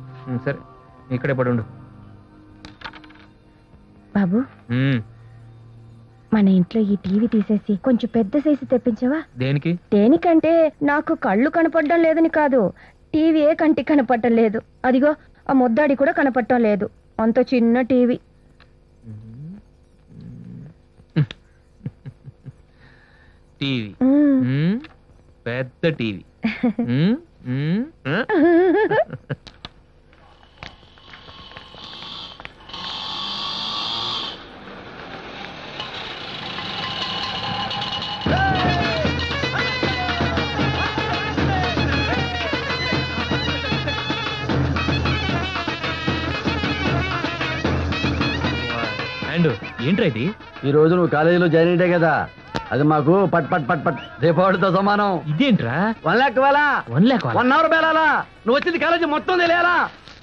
S2: సరే ఇక్కడే పడుండు
S8: బాబు. మన ఇంట్లో ఈ టీవీ తీసేసి కొంచెం పెద్ద సైజు తెప్పించవా?
S2: దేనికి?
S8: దేనికంటే నాకు కళ్ళు కనపడడం లేదని కాదు, టీవీయే కంటికి కనపడటం లేదు. అదిగో ఆ ముద్దాడి కూడా కనపడటం లేదు, అంత చిన్న టీవీ.
S2: టీవీ పెద్ద టీవీ ఏంట్రా ఇది?
S14: ఈ రోజు నువ్వు కాలేజీలో జాయిన్ అయ్యే కదా, అది మాకు పట్ పట్ పట్ పట్ రేపటితో సమానం.
S2: ఇదేంట్రా?
S14: 1 lakh వేలా?
S2: 1 lakh
S14: 1 hour వేలాలా? నువ్వు వచ్చింది కాలేజీ మొత్తం తెలియాలా?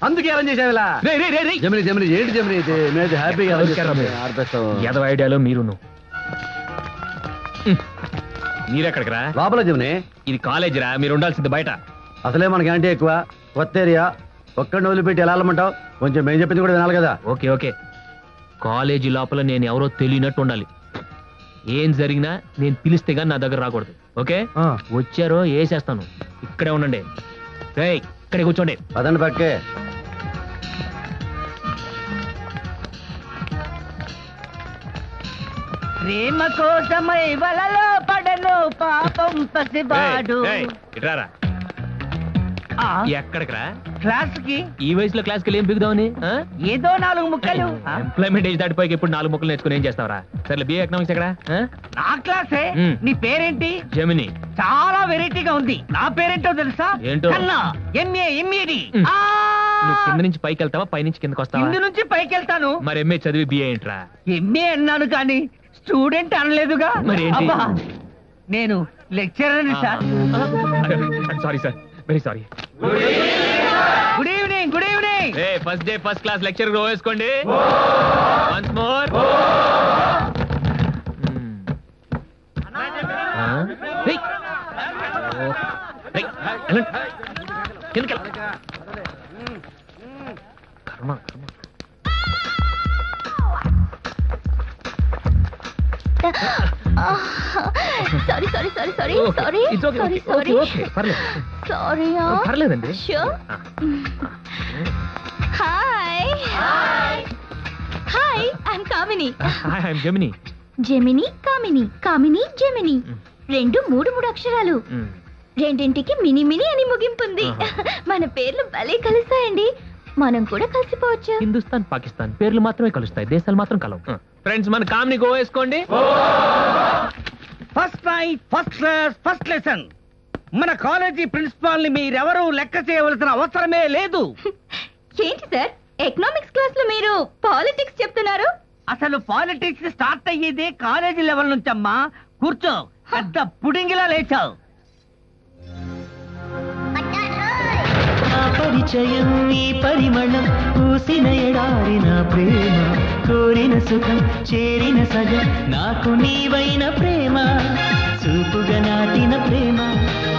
S14: అందుకే అరేంజ్ చేసేవిలా. జమిని జమిని ఏంటి జమిని ఇది? మేము హ్యాపీగా
S2: యాదవ ఐడియాలో మీరును. మీరెక్కడికి రా?
S14: లోపల జమిని.
S2: ఇది కాలేజ్ రా, మీరు ఉండాల్సింది బయట.
S14: అసలే మనకి అంటే ఎక్కువ కొత్త ఏరియా, ఒక్కడిని వదిలిపెట్టి ఎలా వెళ్ళమంటావు? కొంచెం మేము చెప్పింది కూడా వినాలి కదా.
S2: ఓకే ఓకే, కాలేజీ లోపల నేను ఎవరో తెలియనట్టు ఉండాలి. ఏం జరిగినా నేను పిలిస్తే గానీ నా దగ్గర రాకూడదు. ఓకే? వచ్చారో వేసేస్తాను. ఇక్కడే ఉండండి. ఇక్కడే కూర్చోండి.
S14: పదండి పక్కే.
S9: ప్రేమ కోసమై వలలో పడను పాపం పసివాడు.
S2: ఇట్రారా. ఎక్కడికి రా?
S9: క్లాస్ కి.
S2: ఈ వయసులో క్లాస్ కి ఏం బిగుదామని?
S9: ఏదో 4 ముక్కలు.
S2: ఎంప్లాయ్మెంట్ ఏజ్ దాటిపోయి ఇప్పుడు 4 ముక్కలు నేర్చుకుని ఏం చేస్తావరా? సరే బిఏ ఎకనామిక్స్ ఎక్కడ?
S9: నా క్లాసే. నీ పేరేంటి?
S2: జెమిని.
S9: చాలా వెరైటీగా ఉంది. నా పేరేంటో తెలుసా?
S2: ఏంటో?
S9: ఎంఏ ఎంఏడి.
S2: నువ్వు కింద నుంచి పైకి వెళ్తావా, పై నుంచి కిందకి వస్తావా?
S9: కింద నుంచి పైకి వెళ్తాను.
S2: మరి ఎంఏ చదివి బిఏ ఏంట్రా?
S9: ఎంఏ అన్నాను కానీ స్టూడెంట్ అనలేదుగా.
S2: మరి ఏంటి?
S9: నేను lecturer sir.
S2: Sorry sir, very sorry.
S9: Good evening. Good evening.
S2: First day first class lecture వేసుకోండి. Once more.
S8: Sorry sorry sorry sorry sorry sorry sorry sorry.
S2: పర్లేదండి.
S8: Hi hi, I'm Kamini.
S2: Hi, I'm Gemini.
S8: Gemini Kamini, Kamini Gemini. 2 3 అక్షరాలు. రెండింటికి mini mini అని ముగింపుంది. మన పేర్లు భలే కలుస్తాయండి. మనం కూడా కలిసిపోవచ్చు.
S2: హిందుస్థాన్ పాకిస్తాన్ పేర్లు మాత్రమే కలుస్తాయి, దేశాలు మాత్రం కలవు. ఫ్రెండ్స్, మన కామ్ని గో వేసుకోండి.
S9: First night first class first lesson. మన కాలేజీ ప్రిన్సిపాల్ ని మీరెవరూ లెక్క చేయవలసిన అవసరమే లేదు.
S8: ఏంటి సార్, ఎకనామిక్స్ క్లాస్ లో మీరు పాలిటిక్స్ చెప్తున్నారు?
S9: అసలు పాలిటిక్స్ స్టార్ట్ అయ్యేదే కాలేజీ లెవెల్ నుంచి అమ్మా. కూర్చో, పెద్ద పుడింగిలా లేచావు.
S13: పరిచయం ఈ పరిమళం పూసిన ఎడారిన ప్రేమ కోరిన సుఖం చేరిన సగం నాకు నీవైన ప్రేమ చూపుగా నాటిన ప్రేమ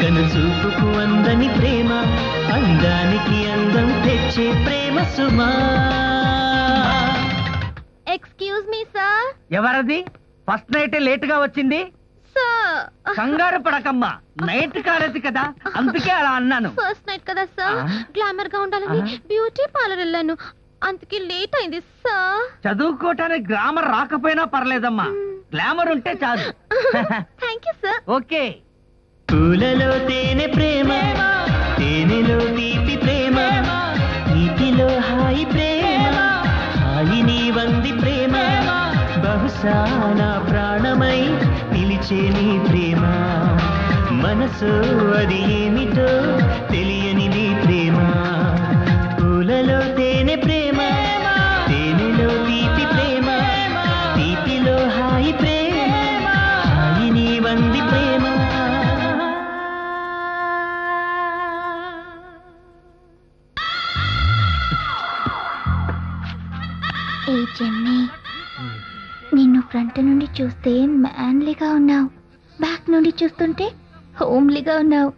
S13: కను చూపుకు అందని ప్రేమ అందానికి అందం తెచ్చే ప్రేమ సుమా.
S8: Excuse me sir.
S9: ఎవరది? ఫస్ట్ నైట్ లేట్ గా వచ్చింది. కంగారు పడకమ్మా, నైట్ కాలేదు కదా, అందుకే అలా అన్నాను.
S8: ఫస్ట్ నైట్ కదా సార్, గ్లామర్ గా ఉండాలని బ్యూటీ పార్లర్ వెళ్ళాను, అందుకే లేట్ అయింది సార్.
S9: చదువుకోవటానికి గ్రామర్ రాకపోయినా పర్లేదమ్మా, గ్లామర్ ఉంటే చాలు.
S8: Thank you sir.
S9: ఓకే.
S13: పూలలో తేనె ప్రేమ, తేనెలో తీపి ప్రేమ, తీపిలో హాయి ప్రేమ, హాయిని వంది ప్రేమ, బహుశా నా ప్రాణమై పిలిచే నీ ప్రేమ, మనసు అది ఏమిటో తెలియని నీ ప్రేమ. పూలలో తేనె ప్రేమ, తేనెలో తీపి ప్రేమ, తీపిలో హాయి ప్రేమ, హాయిని వంది ప్రేమ.
S8: ఏ జెమ్ని, నిన్ను ఫ్రంట్ నుండి చూస్తే మ్యాన్లీగా ఉన్నావు, బ్యాక్ నుండి చూస్తుంటే హోమ్లీగా ఉన్నావు.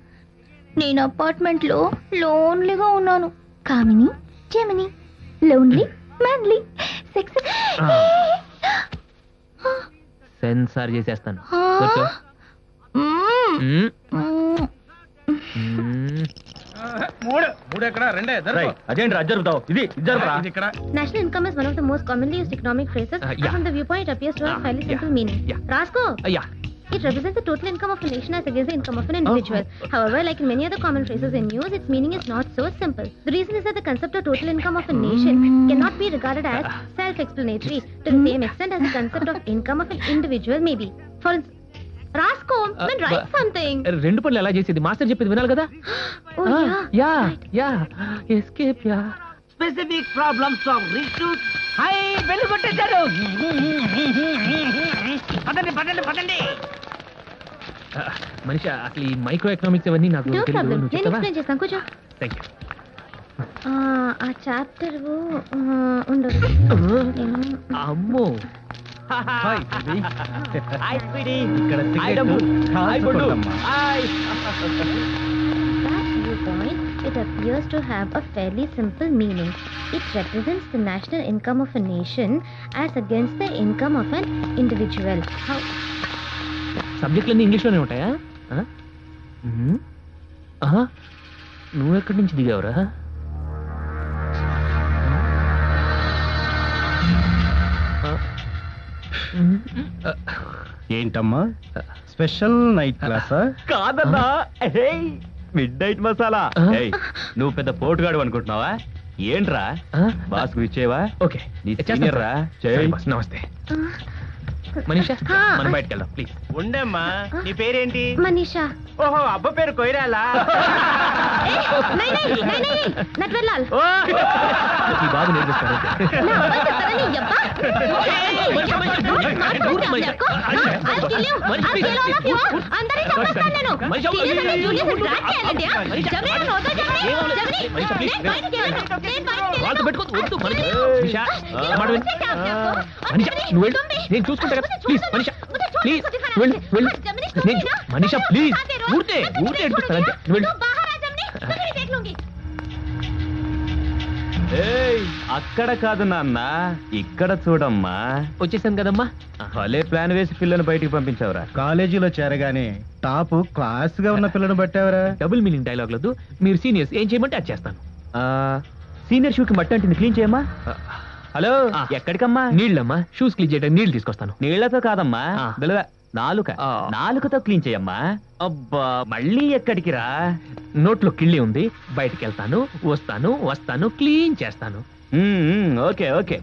S8: నేను అపార్ట్మెంట్ లో లోన్లీగా ఉన్నాను. Kamini Gemini, lonely manly sex.
S2: Censor చేసేస్తాను.
S4: మూడు ఎక్కడ రెండే
S1: అదేంటి రాజు జరుపుతావు? ఇది జరుపురా.
S8: National income is one of the most commonly used economic phrases.
S2: Yeah.
S8: From the viewpoint, it appears to have fairly simple meaning.
S2: Yeah.
S8: రాసుకో.
S15: It represents the total income of a nation as against the income of an individual. However, like in many other common phrases in news, its meaning is not so simple. The reason is that the concept of total income of a nation cannot be regarded as self-explanatory to the same extent as the concept of income of an individual may be. For instance, Rasko, then write something.
S2: రెండు పనులు ఎలా చేసేది master చెప్పేది వినాలి కదా.
S15: Oh
S2: yeah escape yeah.
S9: Specific problems of resource high bell కొట్టేశారు. పదండి.
S2: మనిషి అసలు ఈ మైక్రో ఎకనామిక్స్ అవన్నీ నాకు
S15: No
S2: తెలియదు.
S15: problem.
S2: నువ్వు
S15: నేను
S2: చెప్తావా?
S15: ఎక్స్ప్లెయిన్ చేస్తాను కూర్చో.
S2: Thank you.
S15: ఆ చాప్టర్ ఉండదు.
S2: అమ్మో
S1: హాయ్ స్వీటీ. ఇక్కడ
S15: That viewpoint, it appears to have a fairly simple meaning. It represents the national income of a nation as against the income of an individual. How?
S2: సబ్జెక్టులన్నీ ఇంగ్లీష్లోనే ఉంటాయా? నువ్వు ఎక్కడి నుంచి దిగావురా?
S1: ఏంటమ్మా స్పెషల్ నైట్ క్లాసా? కాదన్నా, మిడ్ నైట్ మసాలా. నువ్వు పెద్ద పోటుగాడు అనుకుంటున్నావా? ఏంట్రా బాస్ ఇచ్చేవా?
S2: ఓకే
S1: నీ సీనియర్ రా.
S2: నమస్తే మనీషా, మనం బయటకు వెళ్దాం ప్లీజ్.
S1: ఉండమ్మా, నీ పేరేంటి?
S15: మనీషా.
S1: ఓహో, అబ్బ పేరు కొయిరాలా?
S15: నట్వెల్లాల్.
S2: ఈ బాబు నేర్పిస్తారు. నేను చూసుకుంటా కదా ప్లీజ్. మనీషా ప్లీజ్ వెళ్ళు వెళ్ళు. మనీషా ప్లీజ్ ఊరితే ఏడిపిస్తానంటే వెళ్ళు.
S1: అక్కడ కాదు నాన్న, ఇక్కడ చూడమ్మా.
S2: వచ్చేసాను కదమ్మా.
S1: భలే ప్లాన్ వేసి పిల్లని బయటికి పంపించావురా. కాలేజీలో చేరగానే టాప్ క్లాస్ గా ఉన్న పిల్లని పట్టావురా.
S2: డబుల్ మీనింగ్ డైలాగ్ లేదు. మీరు సీనియర్స్ ఏం చేయమంటే అది చేస్తాను. సీనియర్ షూకి మట్టి అంటే క్లీన్ చేయమ్మా.
S1: హలో, ఎక్కడికమ్మా?
S2: నీళ్ళమ్మా, షూస్ క్లీన్ చేయడానికి నీళ్ళు తీసుకొస్తాను.
S1: నీళ్లతో కాదమ్మా, నాలుకతో క్లీన్ చేయమ్మా. అబ్బా, మళ్ళీ ఎక్కడికి రా?
S2: నోట్లో కిళ్ళి ఉంది, బయటికి వెళ్తాను, వస్తాను క్లీన్ చేస్తాను.
S1: Okay okay.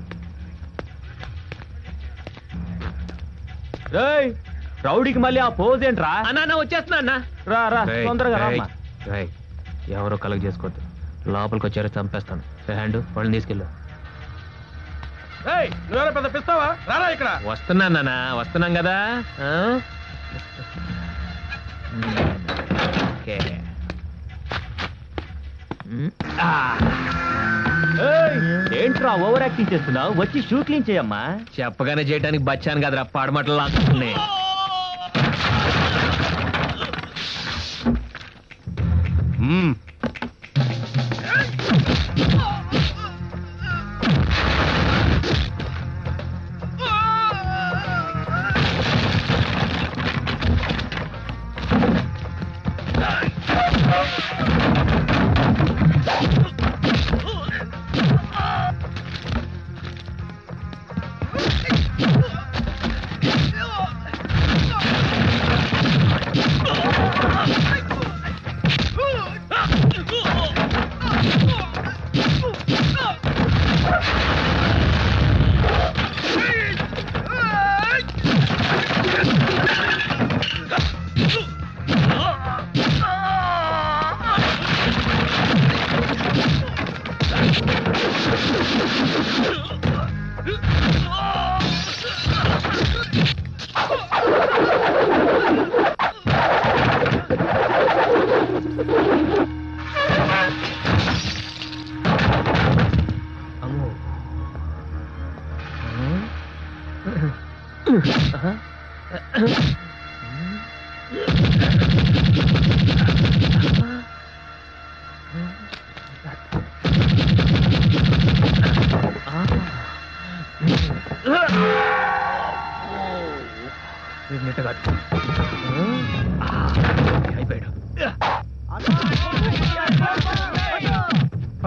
S1: రౌడీకి మళ్ళీ ఆ పోజ్ ఏంట్రా?
S2: అన్నా వచ్చేస్తున్నా అన్న.
S1: రా రా, తొందరగా రామ్మా.
S2: ఎవరో కలెక్ట్ చేసుకోవద్దు, లోపలికి వచ్చారో చంపేస్తాను. హ్యాండ్ వాళ్ళని తీసుకెళ్ళు.
S4: పెద్ద పిస్తావా? రారా ఇక్కడ.
S2: వస్తున్నాం కదా. ఓకే.
S1: ఏంట్రా ఓవర్ యాక్టింగ్ చేస్తున్నావు? వచ్చి షూ క్లీన్ చేయమ్మా.
S2: చెప్పగానే చేయడానికి బచ్చాను కదరా, పాడమటలు లాక్కున్నాయి.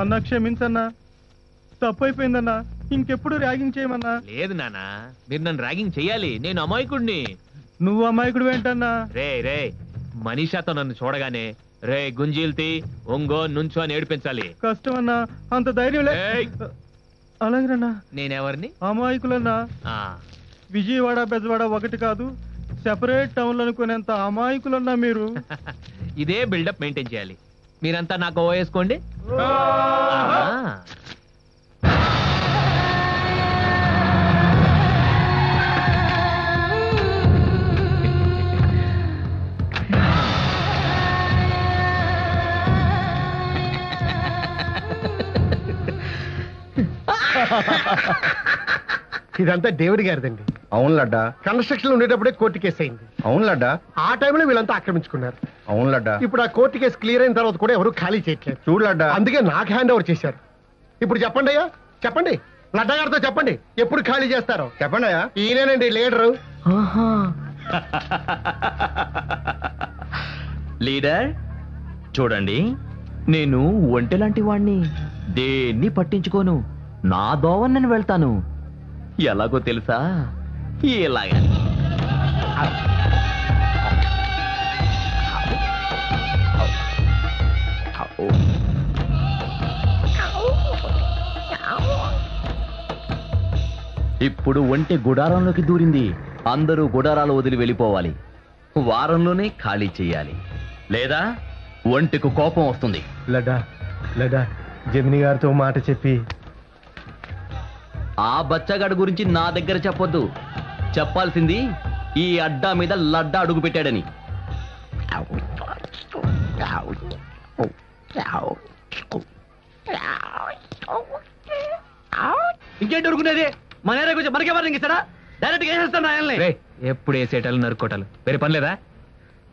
S1: అన్నా క్షమించన్నా, తప్పు అయిపోయిందన్నా. ఇంకెప్పుడు ర్యాగింగ్ చేయమన్నా.
S2: లేదు నాన్న, మీరు నన్ను ర్యాగింగ్ చెయ్యాలి. నేను అమాయకుడిని.
S16: నువ్వు అమాయకుడు ఏంటన్నా?
S2: రే మనీషాతో నన్ను చూడగానే రే గుంజీల్తి ఒంగో నుంచో అని ఏడిపించాలి.
S16: కష్టం అన్నా, అంత ధైర్యం లే. అలాగేనన్నా.
S2: నేనెవరిని?
S16: అమాయకులన్నా. విజయవాడ బెజవాడ ఒకటి కాదు, సెపరేట్ టౌన్లు అనుకునేంత అమాయకులన్నా మీరు.
S2: ఇదే బిల్డప్ మెయింటైన్ చేయాలి. మీరంతా నాకు ఓ వేసుకోండి.
S3: ఇదంతా దేవుడి గారిదండి.
S14: అవును లడ్డా.
S3: కన్స్ట్రక్షన్ ఉండేటప్పుడే కోర్టు కేసు అయింది.
S14: అవును లడ్డా.
S3: ఆ టైంలో వీళ్ళంతా ఆక్రమించుకున్నారు.
S14: అవును లడ్డా.
S3: ఇప్పుడు ఆ కోర్టు కేసు క్లియర్ అయిన తర్వాత కూడా ఎవరు ఖాళీ చేయట్లేదు.
S14: చూడు లడ్డా.
S3: అందుకే నాకు హ్యాండ్ ఓవర్ చేశారు. ఇప్పుడు చెప్పండి అయ్యా, చెప్పండి లడ్డా గారితో చెప్పండి ఎప్పుడు ఖాళీ చేస్తారో.
S14: చెప్పండి అయ్యా.
S3: ఈయనేనండి లీడరు.
S5: లీడర్ చూడండి, నేను ఒంటె లాంటి వాణ్ణి, దేన్ని పట్టించుకోను. నా దోవని నేను వెళ్తాను. ఎలాగో తెలుసా? ఇలాగా. ఇప్పుడు ఒంటె గుడారంలోకి దూరింది. అందరూ గుడారాలు వదిలి వెళ్ళిపోవాలి. వారంలోనే ఖాళీ చేయాలి, లేదా ఒంటెకు కోపం వస్తుంది.
S1: లడ్డా జమిని గారితో మాట చెప్పి
S5: ఆ బచ్చగాడు గురించి నా దగ్గర చెప్పొద్దు. చెప్పాల్సింది ఈ అడ్డా మీద లడ్డా అడుగు పెట్టాడని.
S14: ఇంకేంటి ఉరుకునేది? మన ఏరియా గురించి మనకే వార్నింగ్ ఇస్తాడా? డైరెక్ట్ గా వేసేస్తాను ఆయన్ని.
S2: ఎప్పుడు వేసేటాలు నరుక్కోటాలు, వేరే పని లేదా?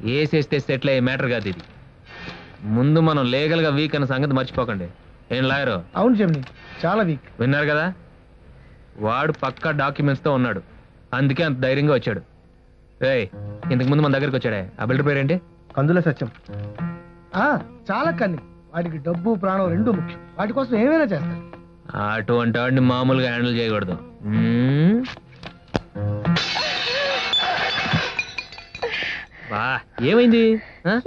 S2: వేసేస్తే సెటిల్ అయ్యే మ్యాటర్ కాదు ఇది. ముందు మనం లీగల్ గా వీక్ అన్న సంగతి మర్చిపోకండి. ఏం లాయరు?
S16: అవును జమిని, చాలా వీక్.
S2: విన్నారు కదా, వాడు పక్కా డాక్యుమెంట్స్ తో ఉన్నాడు, అందుకే అంత ధైర్యంగా వచ్చాడు. ఏయ్, ఇంతకు ముందు మన దగ్గరికి వచ్చాడే, ఆ బిల్డర్ పేరేంటి?
S16: కందుల సత్యం. చాలా కన్ని. వాడికి డబ్బు ప్రాణం రెండు ముఖ్యం. వాటి కోసం ఏమైనా చేస్తాడు.
S2: అటువంటి వాడిని మామూలుగా హ్యాండిల్ చేయకూడదు. ఏమైంది?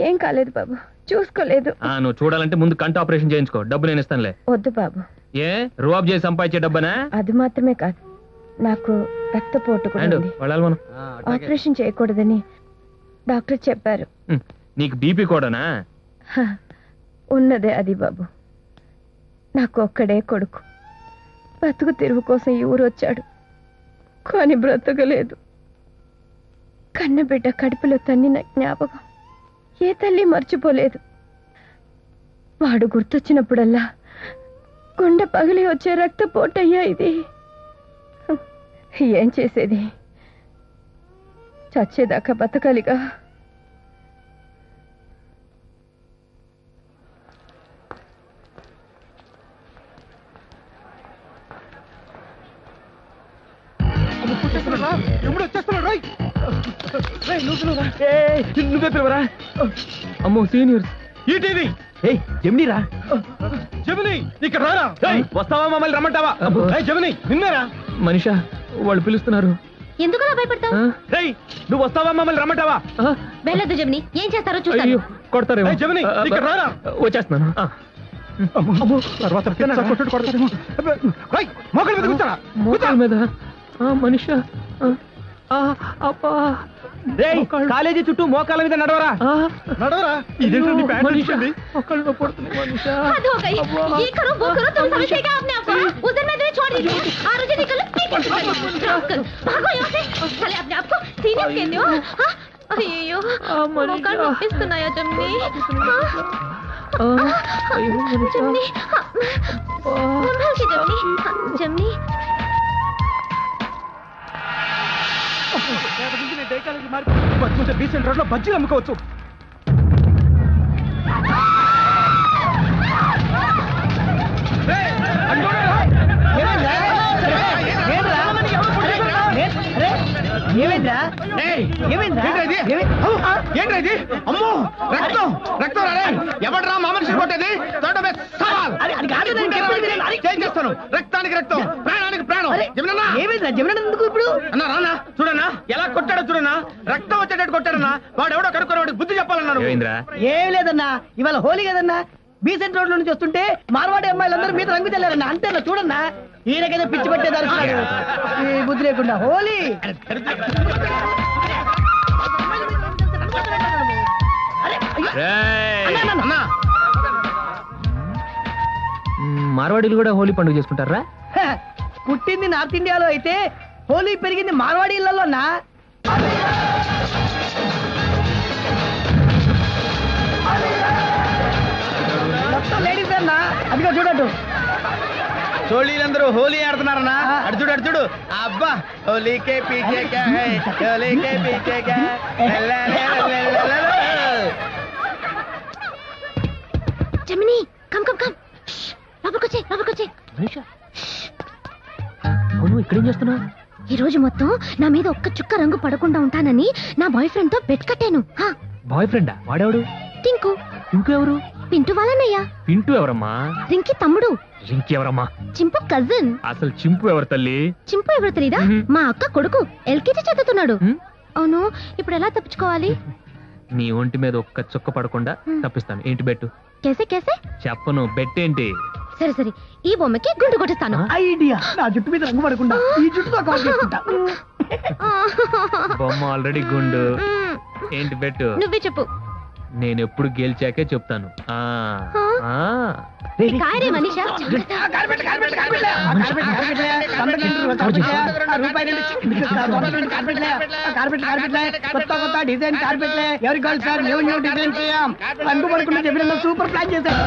S8: ఏం కాలేదు బాబు, చూసుకోలేదు.
S2: నువ్వు చూడాలంటే ముందు కంటి ఆపరేషన్ చేయించుకో, డబ్బు నేను ఇస్తానులే.
S8: వద్దు బాబు.
S2: ఏ రువాబ్ చేసి సంపాదించే డబ్బనా?
S8: అది మాత్రమే కాదు, నాకు రక్తపోటు కూడా ఉంది.
S2: మనం
S8: ఆపరేషన్ చేయకూడదని డాక్టర్ చెప్పారు.
S2: నీకు బీపీ కూడానా?
S8: ఉన్నదే అది బాబు. నాకు ఒక్కడే కొడుకు. బతుకు తెరువు కోసం ఈ ఊరు వచ్చాడు, కానీ బ్రతకలేదు. కన్నబిడ్డ కడుపులో తన్నిన జ్ఞాపకం ఏ తల్లి మర్చిపోలేదు. వాడు గుర్తొచ్చినప్పుడల్లా గుండె పగిలి వచ్చే రక్తపోటయ్యా ఇది. ఏం చేసేది, చచ్చేదాకా బతకాలిగా.
S2: నువ్వే పిలవరా? అమ్మో సీనియర్స్.
S1: ఈటీవీ జమిని రా.
S2: జమిని ఇక్కడ రారా. వస్తావా మమ్మల్ని రమ్మంటావా? జమిని నిన్నేరా? మనిషా, వాళ్ళు పిలుస్తున్నారు.
S15: ఎందుకు భయపడతావు?
S2: నువ్వు వస్తావా మమ్మల్ని రమ్మంటావా?
S15: వెళ్ళదు జమిని, ఏం చేస్తారో చూస్తాను.
S2: కొడతారేమో. జమిని ఇక్కడ రారా. వచ్చేస్తున్నాను.
S16: తర్వాత కొడతారేమో. మోకాళ్ళ మీద కూర్చోరా.
S2: మోకాళ్ళ మీద మనిషా.
S1: కాలేజీ చుట్టూ మోకాళ్ళ మీద నడవరా.
S16: నడవరా.
S15: ఇస్తున్నాయా జమ్ని? జమ్ని
S16: డీసెంట్ రోడ్ లో బజ్జీలు అమ్ముకోవచ్చు.
S4: ఏంటి అమ్మో రక్తం రక్తం ఎవడరా మా మనిషి కొట్టేది? చేస్తాను. రక్తానికి రక్తం, ప్రాణానికి ప్రాణం.
S9: ఏమైందా జమిన ఎందుకు ఇప్పుడు?
S4: అన్నా రానా చూడన్నా ఎలా కొట్టాడో చూడన్నా, రక్తం వచ్చేటట్టు కొట్టాడన్నా. వాడు ఎవడో కనుక్కొని వాడికి బుద్ధి చెప్పాలన్నారు.
S9: ఏం లేదన్నా, ఇవాళ హోలీ కదన్నా. బీసెంట్ రోడ్ నుంచి వస్తుంటే మార్వాడి అమ్మాయిలందరూ మీద రంగు చల్లారన్నా. అంతేనా చూడన్నా, ఈయనకైతే పిచ్చి పట్టేదారు బుద్ధి లేకుండా. హోలీ
S2: మార్వాడీలు కూడా హోలీ పండుగ చేసుకుంటారా?
S9: పుట్టింది నార్త్ ఇండియాలో అయితే హోలీ పెరిగింది మార్వాడి ఇళ్లలో అన్నా. మొత్తం లేడీస్ అన్నా, అదిగో చూడట్టు.
S4: చోళీలందరూ హోలీ ఆడుతున్నారన్నా. అడు చూడు, అడు చూడు. అబ్బా హోలీకే పీచే క్యా హై, హోలీకే పీచే క్యా.
S15: జమిని కమ్ కమ్ కమ్, లోపలికొచ్చే లోపలికొచ్చే.
S2: అవును, ఇక్కడేం చేస్తున్నావు?
S15: ఈ రోజు మొత్తం నా మీద ఒక్క చుక్క రంగు పడకుండా ఉంటానని నా బాయ్ ఫ్రెండ్ తో బెట్ కట్టాను.
S2: బాయ్ ఫ్రెండా? వాడెవడు?
S15: టింకు.
S2: టింకు ఎవరు?
S15: పింటూ వాళ్ళన్నయ్య.
S2: పింటూ ఎవరమ్మా?
S15: రింకి తమ్ముడు.
S2: రింకి ఎవరమ్మా?
S15: చింపు కజిన్.
S2: అసలు చింపు ఎవరు తల్లి?
S15: చింపు ఎవరు తెలీదా? మా అక్క కొడుకు, ఎల్కేజీ చదువుతున్నాడు. అవును, ఇప్పుడు ఎలా తప్పించుకోవాలి?
S2: నీ ఒంటి మీద ఒక్క చుక్క పడకుండా తప్పిస్తాను. ఏంటి బెట్టు?
S15: కేసే కేసే
S2: చెప్పను. బెట్ ఏంటి?
S15: సరే సరే, ఈ బొమ్మకి గుండు కొట్టిస్తాను.
S9: ఐడియా, నా జుట్టు మీద రంగు పడకుండా ఈ జుట్టుతో కవర్ చేసుకుంటా.
S2: బొమ్మ ఆల్రెడీ గుండు. ఏంటి బెట్టు?
S15: నువ్వే చెప్పు.
S2: నేను ఎప్పుడు గెలిచాకే చెప్తాను.
S15: కాయరే మనీషా.
S9: కొత్త కొత్త డిజైన్ కార్పెట్లే. ఎవరి కావాలి సార్? న్యూ న్యూ డిజైన్ చేయం. రంగు పడకుండా చెప్పిన సూపర్ ప్లాన్ చేశారు.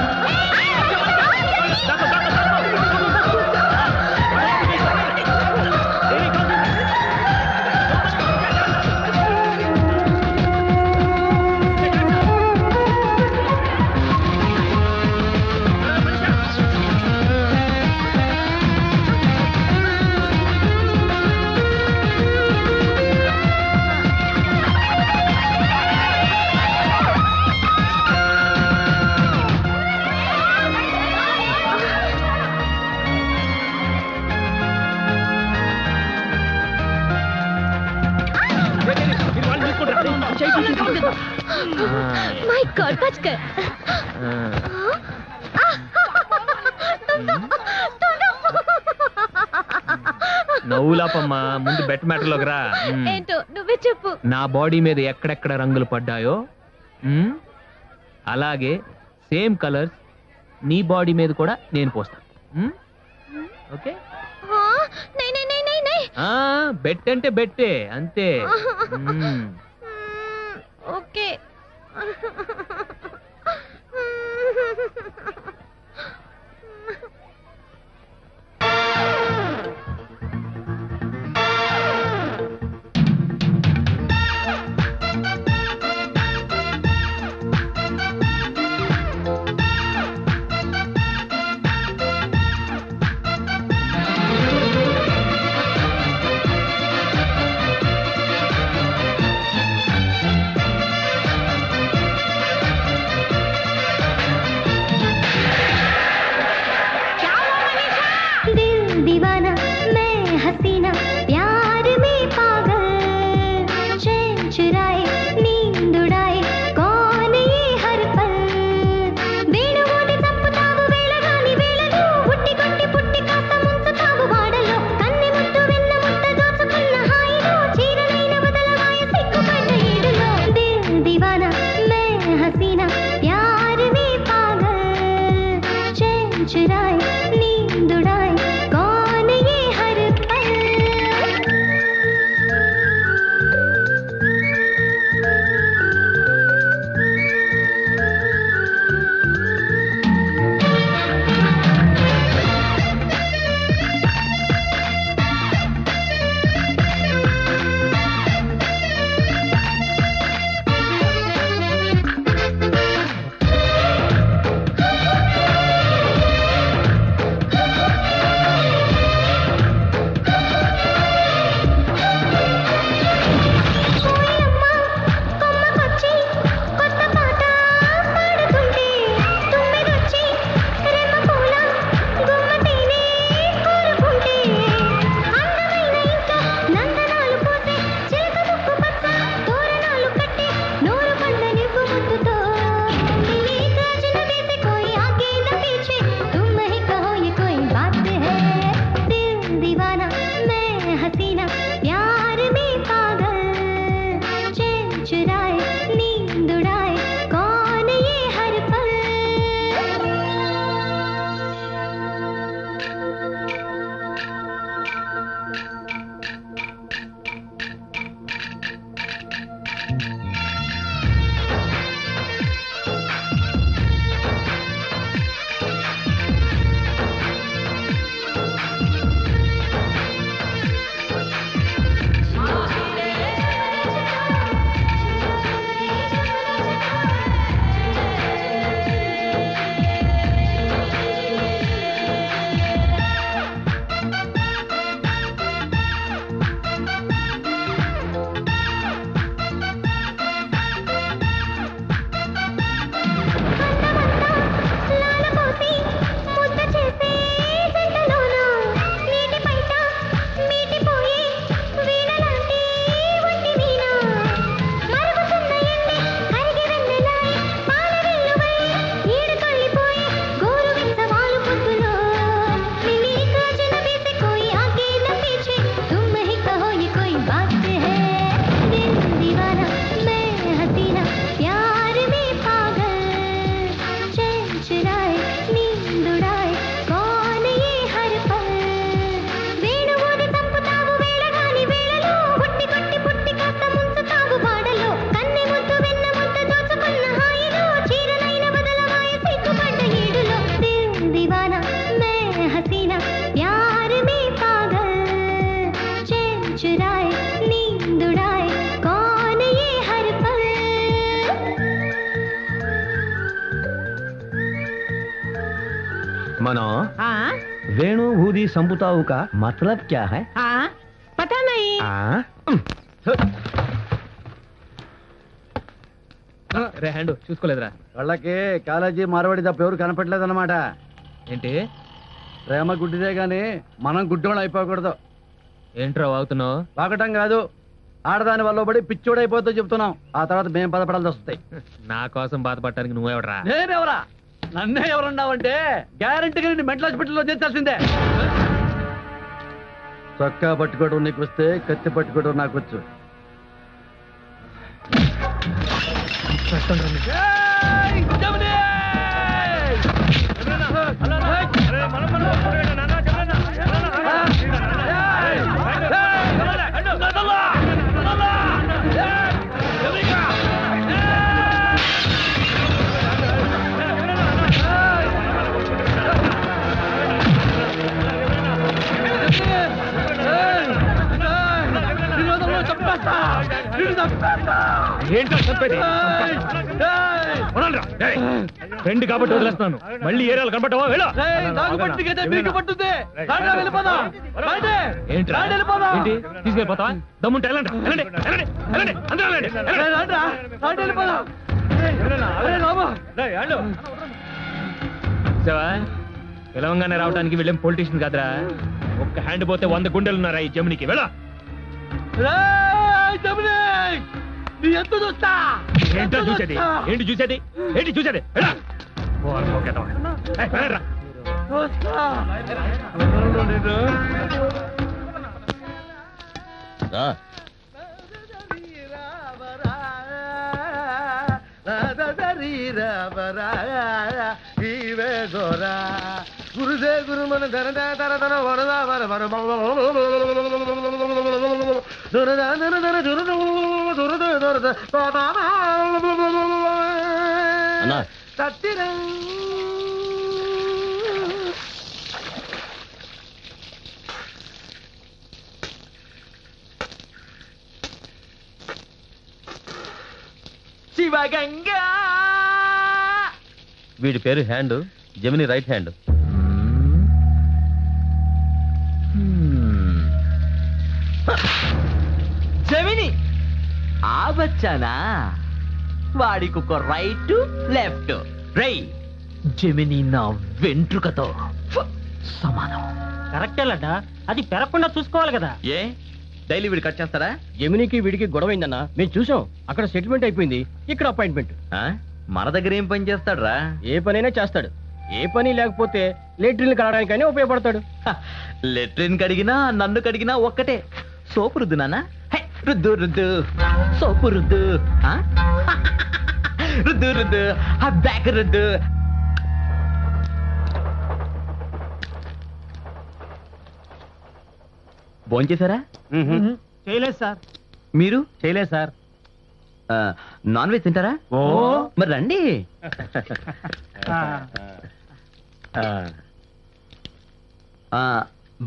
S15: మై గాడ్, బచ్ గయే.
S2: నవ్వులాపమ్మా, ముందు బెట్ మ్యాటర్ లోకి రా.
S15: ఏంటో నువ్వే చెప్పు.
S2: నా బాడీ మీద ఎక్కడెక్కడ రంగులు పడ్డాయో అలాగే సేమ్ కలర్స్ నీ బాడీ మీద కూడా నేను పోస్తాను. ఓకే? బెట్ అంటే బెట్టే, అంతే.
S15: ఓకే.
S1: मनो
S11: हाँ
S1: वेणु भूदी संपुताऊ का मतलब क्या है?
S11: हाँ पता नहीं।
S2: రే హ్యాండ్ చూసుకోలేదురా.
S14: వాళ్ళకి కాలేజీ మార్వాడి తప్ప ఎవరు కనపట్లేదన్నమాట.
S2: ఏంటి
S14: ప్రేమ గుడ్డిదే గాని మనం గుడ్డోళ్ళు అయిపోకూడదు.
S2: ఏంట్రా వాగుతున్నావు?
S14: వాగటం కాదు, ఆడదాని వల్ల పడి పిచ్చోడైపోతే చెప్తున్నాం. ఆ తర్వాత మేము బాధపడాల్సి వస్తాయి.
S2: నా కోసం బాధపడటానికి నువ్వెవడరా?
S14: నేనెవరా? నన్నే ఎవరన్నావంటే గ్యారంటీగా నేను మెంటల్ హాస్పిటల్లో చేర్చాల్సిందే. చొక్కా పట్టుకోవడం నీకు వస్తే కత్తి పట్టుకోవడం నాకు వచ్చు.
S2: ఏంటో చెప్పేది? ఫ్రెండ్ కాబట్టి వదిలేస్తున్నాను. మళ్ళీ ఏరియాలు కనపడవా? ఏంటి తీసుకెళ్ళిపోతావా? దమ్ముంటే వెళ్ళండి, వెళ్ళండి, వెళ్ళండి, వెళ్ళండి, అందరూ వెళ్ళండి. తెలంగాణ రావడానికి వెళ్ళేం పొలిటీషియన్ కాదురా. ఒక్క హ్యాండ్ పోతే 100 గుండెలు ఉన్నారా ఈ జమినికి. వెళ్ళ ఏంటో చూసేది? ఏంటి చూసేది? ఏంటి చూసేది?
S3: గురుదే గురు మన ధన ధర ధన వరదా వర వర దురదా ధన ధర దురద దురద దురద సత్తిరం
S5: శివగంగా. వీడి పేరు హ్యాండ్, జమిని రైట్ హ్యాండ్. జమిని ఆ బచ్చానా? వాడికి ఒక రైట్ లెఫ్ట్. రై జమిని నా వెంట్రుకతో సమానం.
S17: కరెక్టే లడ్డా, అది పెరగకుండా చూసుకోవాలి కదా.
S5: ఏ డైలీ వీడు కట్ చేస్తారా?
S17: జమినికి వీడికి గొడవైందన్నా మేము చూసాం. అక్కడ సెటిల్మెంట్ అయిపోయింది, ఇక్కడ అపాయింట్మెంట్.
S5: మన దగ్గర ఏం పని చేస్తాడు?
S17: ఏ పనైనా చేస్తాడు. ఏ పని లేకపోతే లెట్రిన్ కడగడానికైనా ఉపయోగపడతాడు.
S5: లెట్రిన్ కడిగినా నన్ను కడిగినా ఒక్కటే. సోపు రుద్దు నాన్న. రుద్దు రుద్దు సోపు రుద్దు. రుద్దు రుద్దు బ్యాక్ రుద్దు. భోంచేశారా?
S17: చేయలేదు సార్.
S5: మీరు?
S17: చేయలేదు సార్.
S5: నాన్ వెజ్ తింటారా? మరి రండి.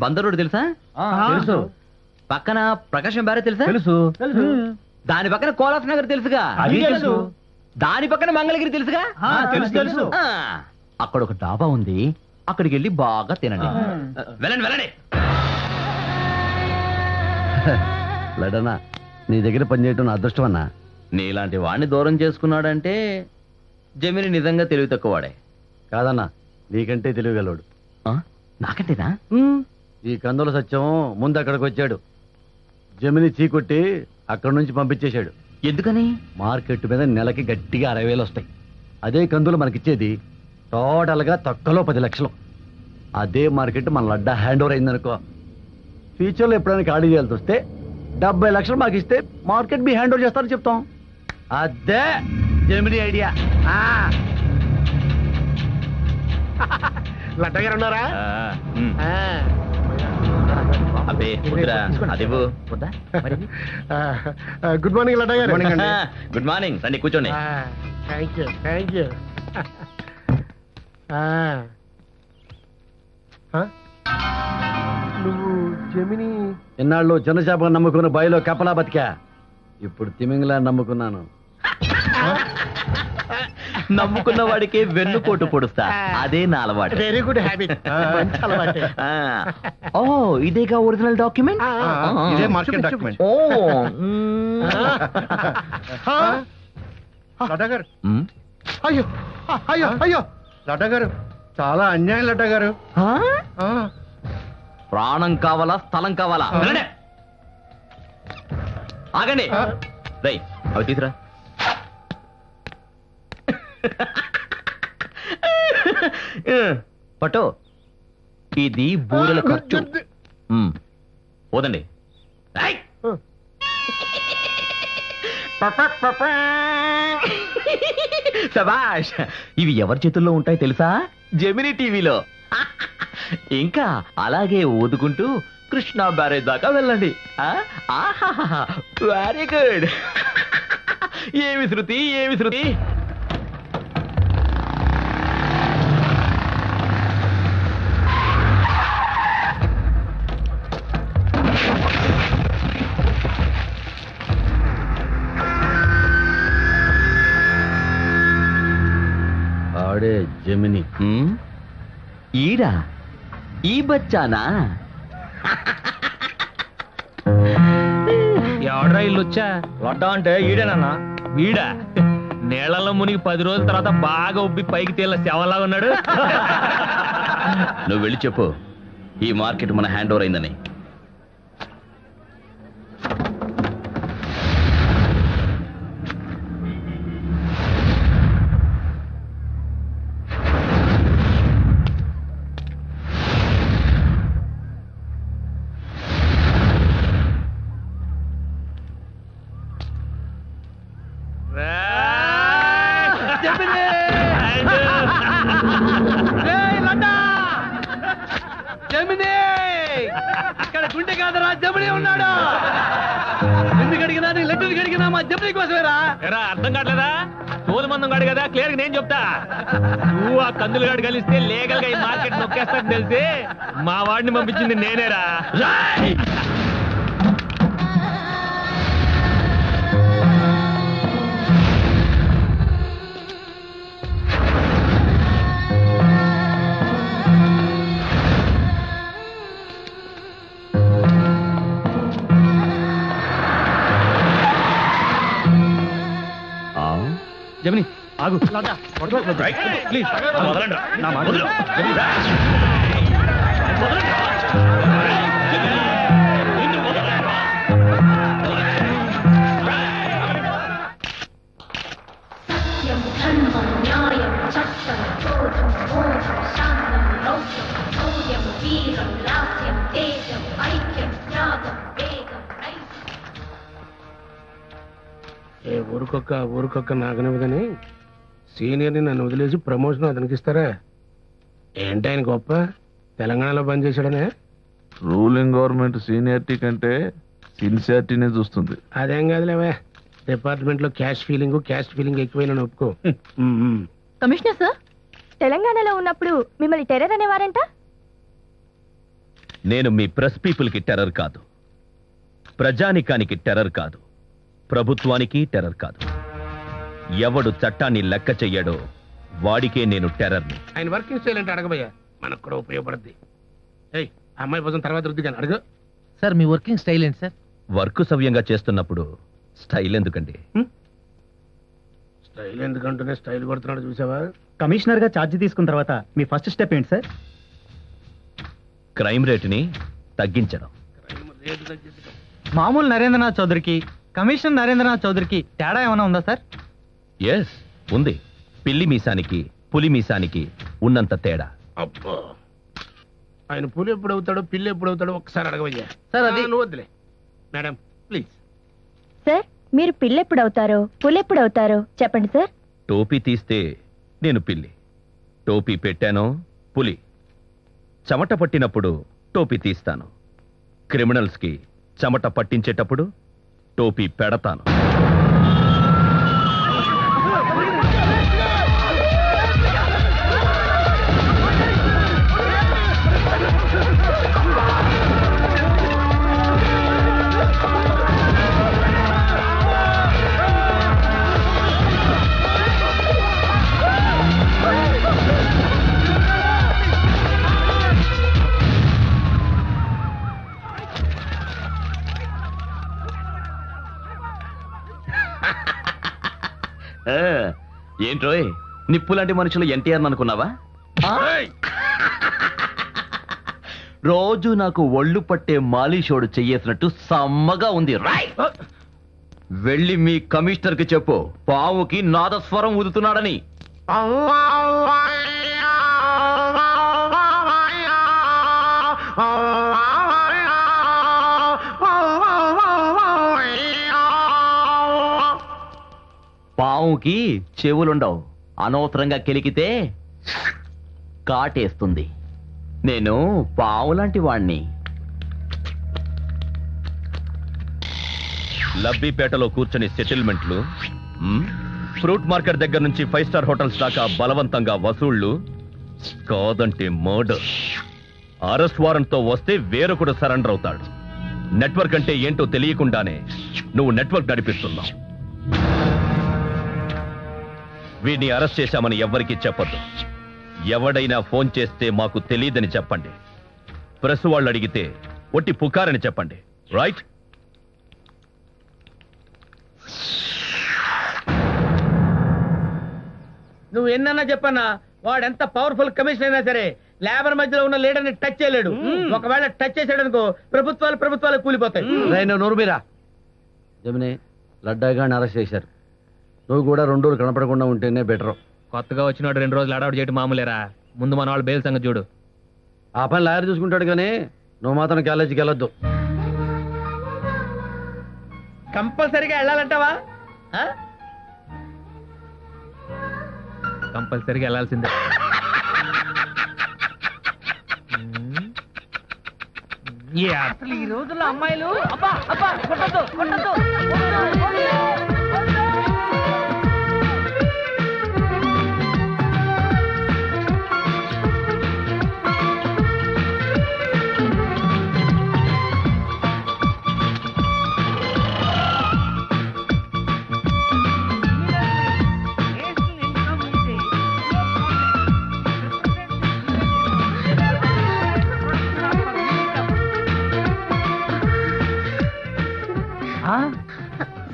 S5: బందరోడు తెలుసా?
S17: తెలుసు.
S5: పక్కన ప్రకాశం బ్యారేజ్ తెలుసా?
S17: తెలుసు.
S5: దాని పక్కన కోలాస్ నగర్ తెలుసుగా?
S17: అది తెలుసు.
S5: దాని పక్కన మంగళగిరి తెలుసుగా?
S17: తెలుసు తెలుసు.
S5: అక్కడ ఒక డాబా ఉంది, అక్కడికి వెళ్ళి బాగా తినండి. వెళ్ళండి వెళ్ళండి.
S14: లడనా, నీ దగ్గర పనిచేయటం నా అదృష్టం అన్నా.
S5: నీలాంటి వాడిని దూరం చేసుకున్నాడంటే జమిని నిజంగా తెలివి తక్కువవాడే.
S14: కాదన్నా, నీకంటే తెలియగలవాడు.
S5: నాకంటేనా?
S14: ఈ కందుల సత్యం ముందు అక్కడికి వచ్చాడు. జమిని చీకొట్టి అక్కడి నుంచి పంపించేశాడు.
S5: ఎందుకని?
S14: మార్కెట్ మీద నెలకి గట్టిగా 60,000 వస్తాయి. అదే కందులు మనకిచ్చేది టోటల్గా తక్కువలో 10 లక్షలు. అదే మార్కెట్ మన లడ్డా హ్యాండ్ ఓవర్ అయిందనుకో, ఫ్యూచర్లో ఎప్పుడైనా ఖాళీ చేయాల్సి వస్తే 70 లక్షలు మాకు ఇస్తే మార్కెట్ మీ హ్యాండ్ ఓవర్ చేస్తారని చెప్తాం. అదే జమిని ఐడియా.
S3: లడ్డా గారు ఉన్నారా?
S5: అబ్బే అదేవు.
S3: గుడ్ మార్నింగ్ లడ్డా గారు.
S5: Good morning. రండి కూర్చోండి.
S3: Thank you thank you. నువ్వు జమిని
S14: ఎన్నాళ్ళు చిన్నచేప నమ్ముకున్న బాయిలో కప్పలా బతికా, ఇప్పుడు తిమింగలా నమ్ముకున్నాను.
S5: నమ్ముకున్న వాడికి వెన్నుపోటు పొడుస్తా. అదే నా అలవాటు.
S3: Very good habit. మంచి అలవాటే.
S5: ఓ ఇదేగా ఒరిజినల్ డాక్యుమెంట్.
S1: ఇదే మార్కెట్ డాక్యుమెంట్.
S5: ఓ
S3: లడ్డా గారు, అయ్యో అయ్యో అయ్యో లడ్డా గారు, చాలా అన్యాయం లడ్డా గారు.
S5: ప్రాణం కావాలా స్థలం కావాలా? ఆగండి. రై అవి తీసురా. పట్టు. ఇది బూరెల ఖర్చు. పోదండి. శభాష్. ఇవి ఎవరి చేతుల్లో ఉంటాయి తెలుసా? జెమినీ టీవీలో. ఇంకా అలాగే ఊదుకుంటూ కృష్ణా బ్యారేజ్ దాకా వెళ్ళండి. Very good. ఏమి శృతి, ఏమి శృతి.
S14: ఆడే జెమిని.
S5: ఈడా? ఈ బచ్చానా?
S2: ఎవడ్రా ఇల్లు వచ్చా?
S17: లడ్డా అంటే ఈడేనన్నా.
S2: వీడా? నీళ్లలో మునిగి 10 రోజుల తర్వాత బాగా ఉబ్బి పైకి తేలిన శవలాగా ఉన్నాడు.
S5: నువ్వు వెళ్ళి చెప్పు ఈ మార్కెట్ మన హ్యాండ్ ఓవర్ అయిందని.
S9: ఇక్కడ గుండె కాదరా, జమిని ఉన్నాడు. ఎందుకు అడిగినా నీ లెటర్ అడిగినా మా జమిని కోసమేరా.
S2: అర్థం కావట్లేదా? తోలు మందం కాడు కదా, క్లియర్ నేను చెప్తా. నువ్వు ఆ కందులు గాడు కలిస్తే లీగల్ గా ఈ మార్కెట్ నొక్కేస్తాను తెలిసి మా వాడిని పంపించింది నేనేరా.
S1: జమిని ఆగు.
S9: ప్లీజ్
S1: నా మాట వదలు.
S9: ఊరికొక్క నాగనివ్వదని సీనియర్ని నన్ను వదిలేసి ప్రమోషన్ అతనికి ఇస్తారా? ఏంటి ఆయన గొప్ప? తెలంగాణలో పనిచేశాడనే.
S6: రూలింగ్ గవర్నమెంట్ సీనియారిటీ కంటే సిన్సియారిటీనే చూస్తుంది.
S9: అదేం కాదులేవే, డిపార్ట్మెంట్ లో క్యాష్ ఫీలింగ్ ఎక్కువైనా ఒప్పుకో.
S8: కమిషనర్ సార్, తెలంగాణలో ఉన్నప్పుడు మిమ్మల్ని టెర్రర్ అనేవారంట.
S5: నేను మీ ప్రెస్ పీపుల్ కి టెర్రర్ కాదు, ప్రజానికానికి టెర్రర్ కాదు, ప్రభుత్వానికి టెర్రర్ కాదు. ఎవడు చట్టాన్ని లెక్క చెయ్యడో వాడికే నేను టెర్రర్ని.
S9: ఆయన వర్కింగ్ స్టైల్ అంటే అడగబోయా, మనకు కూడా ఉపయోగపడుద్ది. అమ్మాయి కోసం తర్వాత రుద్ది కానీ అడుగు.
S7: సార్ మీ వర్కింగ్ స్టైల్ ఏంటి సార్?
S5: వర్క్ సవ్యంగా చేస్తున్నప్పుడు స్టైల్ ఎందుకండి?
S9: స్టైల్ ఎందుకంటేనే స్టైల్ కొడుతున్నాడు చూసావా?
S1: కమిషనర్ గా ఛార్జ్ తీసుకున్న తర్వాత మీ ఫస్ట్ స్టెప్ ఏంటి సార్?
S5: క్రైమ్ రేటుని తగ్గించడం.
S16: మామూలు నరేంద్రనాథ్ చౌదరికి కమిషనర్ నరేంద్రనాథ్ చౌదరికి తేడా ఏమైనా ఉందా సార్?
S5: ఎస్ ఉంది. పిల్లి మీసానికి పులి మీసానికి ఉన్నంత తేడా.
S9: అబ్బో, ఆయన పులి ఎప్పుడు అవుతాడో పిల్లి ఎప్పుడు అవుతాడో ఒకసారి అడగవయ్యా.
S7: సార్ అది
S9: నువ్వు వద్దులే మేడం ప్లీజ్.
S8: సార్ మీరు పిల్లెప్పుడవుతారో పులెప్పుడవుతారో చెప్పండి సార్.
S5: టోపీ తీస్తే నేను పిల్లి, టోపీ పెట్టానో పులి. చెమట పట్టినప్పుడు టోపీ తీస్తాను, క్రిమినల్స్ కి చెమట పట్టించేటప్పుడు టోపీ పెడతాను. ఏంట్రోయ్ నిప్పులాంటి మనుషులు ఎన్టీఆర్ అనుకున్నావా? రోజు నాకు ఒళ్ళు పట్టే మాలిషోడు చెయ్యేసినట్టు సమ్మగా ఉంది. వెళ్ళి మీ కమిషనర్ కి చెప్పు పావుకి నాదస్వరం ఊదుతున్నాడని. పావుకి చెవులుండవు, అనవసరంగా కెలికితే కాటేస్తుంది. నేను పావులాంటి వాణ్ణి. లబ్బిపేటలో కూర్చొని సెటిల్మెంట్లు, ఫ్రూట్ మార్కెట్ దగ్గర నుంచి 5 స్టార్ హోటల్స్ దాకా బలవంతంగా వసూళ్లు, కాదంటే మర్డర్. అరెస్ట్ వారెంట్తో వస్తే వేరొకడు సరెండర్ అవుతాడు. నెట్వర్క్ అంటే ఏంటో తెలియకుండానే నువ్వు నెట్వర్క్ నడిపిస్తున్నావు. వీడిని అరెస్ట్ చేశామని ఎవ్వరికీ చెప్పొద్దు. ఎవడైనా ఫోన్ చేస్తే మాకు తెలియదని చెప్పండి. ప్రెస్ వాళ్ళు అడిగితే ఒట్టి పుకారని చెప్పండి. రైట్?
S4: నువ్వు ఎన్నన్నా చెప్పన్నా, వాడు ఎంత పవర్ఫుల్ కమిషన్ అయినా సరే లేబర్ మధ్యలో ఉన్న లీడర్ని టచ్ చేయలేడు. ఒకవేళ టచ్ చేసాడనుకో ప్రభుత్వాలు కూలిపోతాయి.
S14: నోరు మీరా జమిని, లడ్డాగాని అరెస్ట్ చేశారు. నువ్వు కూడా 2 రోజులు కనపడకుండా ఉంటేనే బెటర్.
S2: కొత్తగా వచ్చినాడు 2 రోజులు అడౌట్ చేయడం మామూలేరా. ముందు మన వాళ్ళు బెయిల్ సంగతి చూడు.
S14: ఆ పని లాయర్ చూసుకుంటాడు కానీ నువ్వు మాత్రం కాలేజీకి వెళ్ళొద్దు.
S4: కంపల్సరీగా వెళ్ళాలంటావా?
S2: కంపల్సరీగా వెళ్ళాల్సిందే.
S9: అసలు ఈ రోజుల్లో అమ్మాయిలు అబ్బా అబ్బా కొట్టద్దు కొట్టద్దు.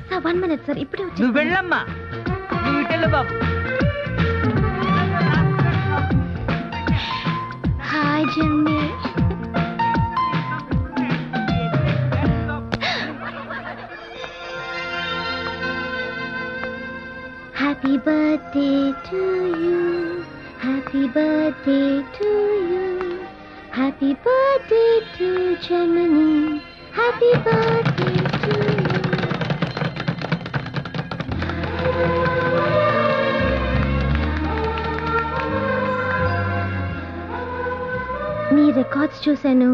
S15: సార్ 1 minute సార్, ఇప్పుడే వచ్చి.
S9: నువ్వు వెళ్ళమ్మా, నువ్వు ఇటెళ్ళు బాబు.
S15: హాయ్ జమ్మి. Happy birthday to you, happy birthday to you, happy birthday to Gemini, happy birthday to you. Me records చూశాను,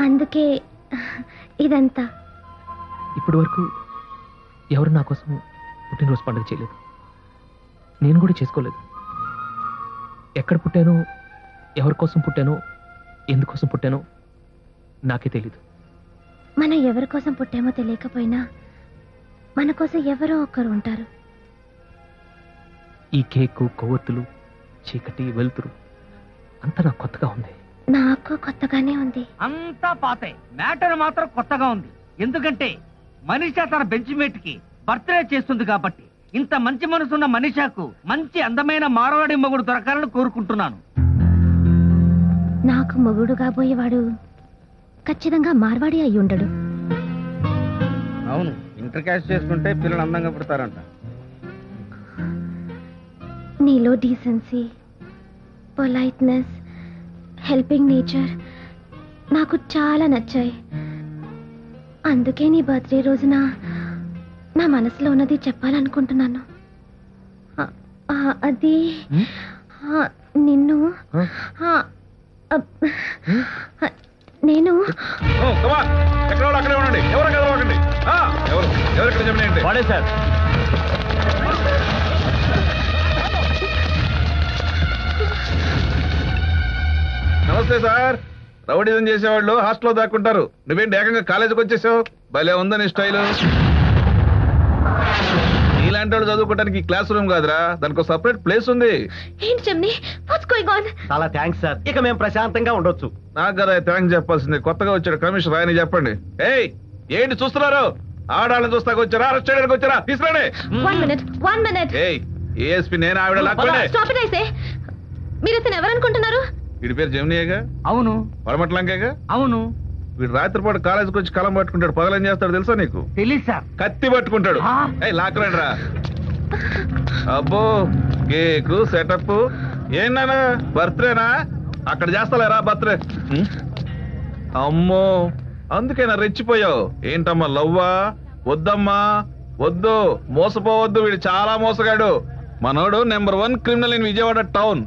S15: అందుకే ఇదంతా.
S2: ఇప్పటి వరకు ఎవరు నా కోసం పుట్టినరోజు పండుగ చేయలేదు. నేను కూడా చేసుకోలేదు. ఎక్కడ పుట్టానో, ఎవరి కోసం పుట్టానో, ఎందుకోసం పుట్టానో నాకే తెలీదు.
S15: మనం ఎవరి కోసం పుట్టామో తెలియకపోయినా మన కోసం ఎవరో ఒకరు ఉంటారు.
S2: ఈ కేకు, కొవ్వొత్తులు, చీకటి, వెలుతురు అంతా నాకు కొత్తగా ఉంది.
S15: నాకు కొత్తగానే ఉంది.
S9: అంతా పాతే, మ్యాటర్ మాత్రం కొత్తగా ఉంది. ఎందుకంటే మనీషా తన బెంచ్మేట్ కి బర్త్డే చేస్తుంది కాబట్టి. ఇంత మంచి మనసున్న మనీషాకు మంచి అందమైన మారవాడి మొగుడు దొరకాలని కోరుకుంటున్నాను.
S15: నాకు మొగుడు కాబోయేవాడు ఖచ్చితంగా మార్వాడి అయి ఉండడు.
S4: అవును, ఇంటర్ క్యాస్ట్ చేసుకుంటే పిల్లలు అందంగా పుడతారంట.
S15: నీలో డీసెన్సీ, పొలైట్నెస్, హెల్పింగ్ నేచర్ నాకు చాలా నచ్చాయి. అందుకే నీ బర్త్డే రోజున నా మనసులో ఉన్నది చెప్పాలనుకుంటున్నాను. అది నిన్ను నేను
S6: అక్కడే ఉండండి. ఎవరు కదలకండి. ఎవరు ఇక్కడ జమిని
S5: వాడే సార్.
S6: నమస్తే సార్. రౌడీజం చేసేవాళ్ళు హాస్టల్లో దాక్కుంటారు. నువ్వేంటి ఏకంగా కాలేజీకి వచ్చేసావు? భలే ఉందని స్టైల్. నీలాంటి వాళ్ళు చదువుకోవడానికి క్లాస్ రూమ్ కాదురా, దానికి ఒక సపరేట్ ప్లేస్ ఉంది.
S1: చాలా థ్యాంక్స్ సార్. ఇక మేము ప్రశాంతంగా ఉండొచ్చు.
S6: నాకు కదా థ్యాంక్స్ చెప్పాల్సింది. కొత్తగా వచ్చాడు కమిషనర్, ఆయన చెప్పండి. ఏయ్ ఏంటి చూస్తున్నారు? ఆడాలని చూస్తాకు వచ్చారా అరెస్ట్ చేయడానికి వచ్చారా తీసుకురండి.
S15: 1 minute.
S6: ఏఎస్పీ నేను ఆవిడ లాక్కోండి.
S15: Stop it, I say. మీరు అతను ఎవరనుకుంటున్నారు?
S6: వీడి పేరు జమినియేగా?
S17: అవును.
S6: పడమట్లంకేగా?
S17: అవును.
S6: వీడు రాత్రిపాటు కాలేజీకి వచ్చి కలం పట్టుకుంటాడు. పగలు ఏం చేస్తాడు తెలుసా నీకు?
S17: తెలీదు సార్.
S6: కత్తి పట్టుకుంటాడు. లాక్కరండి రా. అబ్బో కేకు సెటప్ ఏంటన్నా బర్త్డేనా? అక్కడ చేస్తలేరా బర్త్డే? అమ్మో అందుకేనా రెచ్చిపోయావు? ఏంటమ్మా లవ్వా? వద్దమ్మా వద్దు, మోసపోవద్దు. వీడు చాలా మోసగాడు. మనోడు number 1 criminal in Vijayawada town.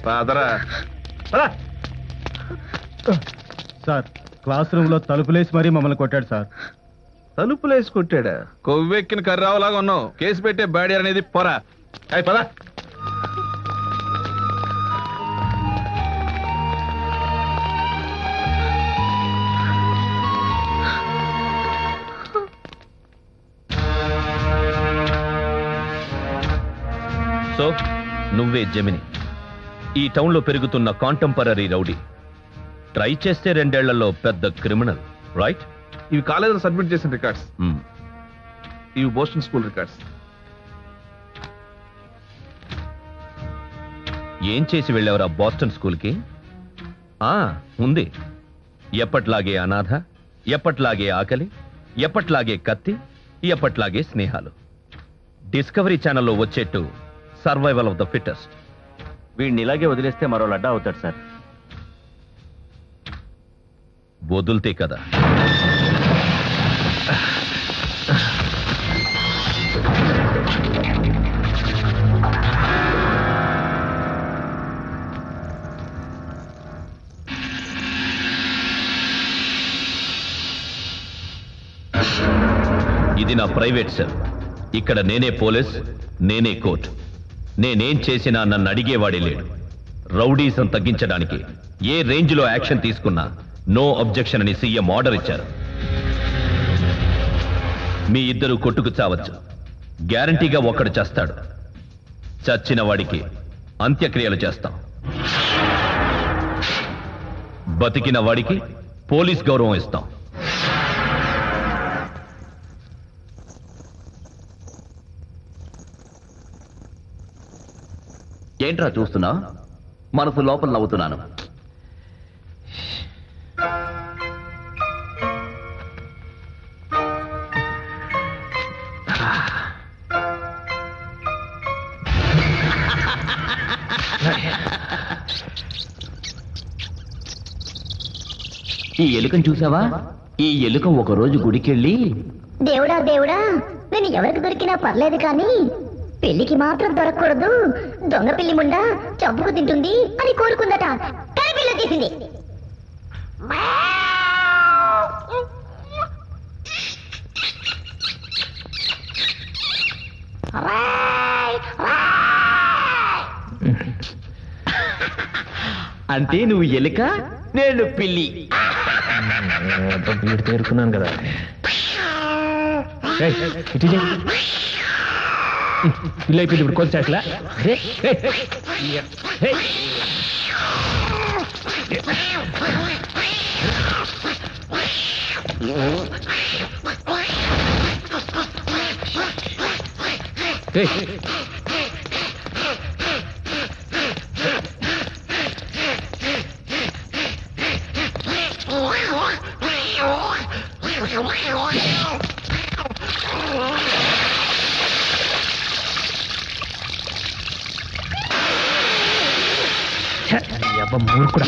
S6: రాదరా
S16: సార్ క్లాస్ రూమ్ లో తలుపులేసి మరీ మమ్మల్ని కొట్టాడు సార్.
S6: తలుపులేసి కొట్టాడా? కొవ్వెక్కిన కర్రావులాగా ఉన్నావు. కేసు పెట్టే బాడీ అనేది పొరా. పదా.
S5: సో నువ్వే జెమిని, ఈ టౌన్లో పెరుగుతున్న కాంటెంపరీ రౌడీ. ట్రై చేస్తే 2 ఏళ్లలో పెద్ద క్రిమినల్, రైట్?
S6: ఇవి కాలేజీలో సబ్మిట్ చేసిన రికార్డ్స్. ఇవి బోస్టన్ స్కూల్ రికార్డ్స్.
S5: ఏం చేసి వెళ్ళేవరా బోస్టన్ స్కూల్కి? ఉంది. ఎప్పట్లాగే అనాథ, ఎప్పట్లాగే ఆకలి, ఎప్పట్లాగే కత్తి, ఎప్పట్లాగే స్నేహాలు. డిస్కవరీ ఛానల్లో వచ్చేట్టు సర్వైవల్ ఆఫ్ ద ఫిట్టెస్ట్.
S1: వీడిని ఇలాగే వదిలేస్తే మరో లడ్డా అవుతాడు సార్.
S5: వదులుతే కదా. ఇది నా ప్రైవేట్ సెల్. ఇక్కడ నేనే పోలీస్, నేనే కోర్టు. నేనేం చేసినా నన్ను అడిగేవాడే లేడు. రౌడీసం తగ్గించడానికి ఏ రేంజ్లో యాక్షన్ తీసుకున్నా నో అబ్జెక్షన్ అని సీఎం ఆర్డర్ ఇచ్చారు. మీ ఇద్దరు కొట్టుకు చావచ్చు, గ్యారంటీగా ఒక్కడు చేస్తాడు. చచ్చిన వాడికి అంత్యక్రియలు చేస్తాం. బతికిన వాడికి పోలీస్ గౌరవం ఇస్తాం.
S18: ఏంట్రా చూస్తున్నా? మనసు లోపల నవ్వుతున్నాను. ఈ ఎలుకను చూసావా? ఈ ఎలుక ఒకరోజు గుడికెళ్ళి,
S19: దేవుడా దేవుడా, నేను ఎవరికి దొరికినా పర్లేదు కానీ పెళ్లికి మాత్రం దొరకకూడదు, దొంగ పిల్లి ముండా చంపుకు తింటుంది అని కోరుకుందట. కానీ పిల్ల తీసింది.
S18: అంటే నువ్వు ఎలుక, నేను పిల్లి.
S2: వీడు తేరుకున్నాను కదా. పిల్ల అయిపోయింది ఇప్పుడు కొంచెం అట్లా. మూర్ఖుడా.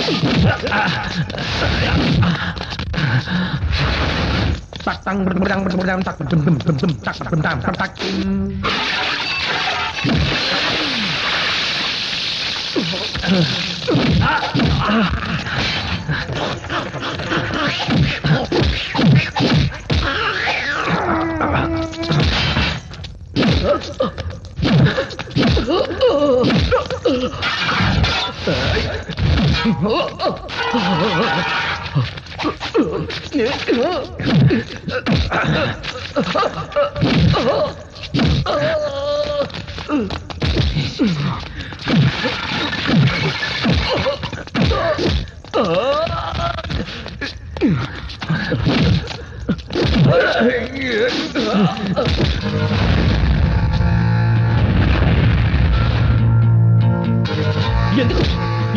S5: ఎందుకు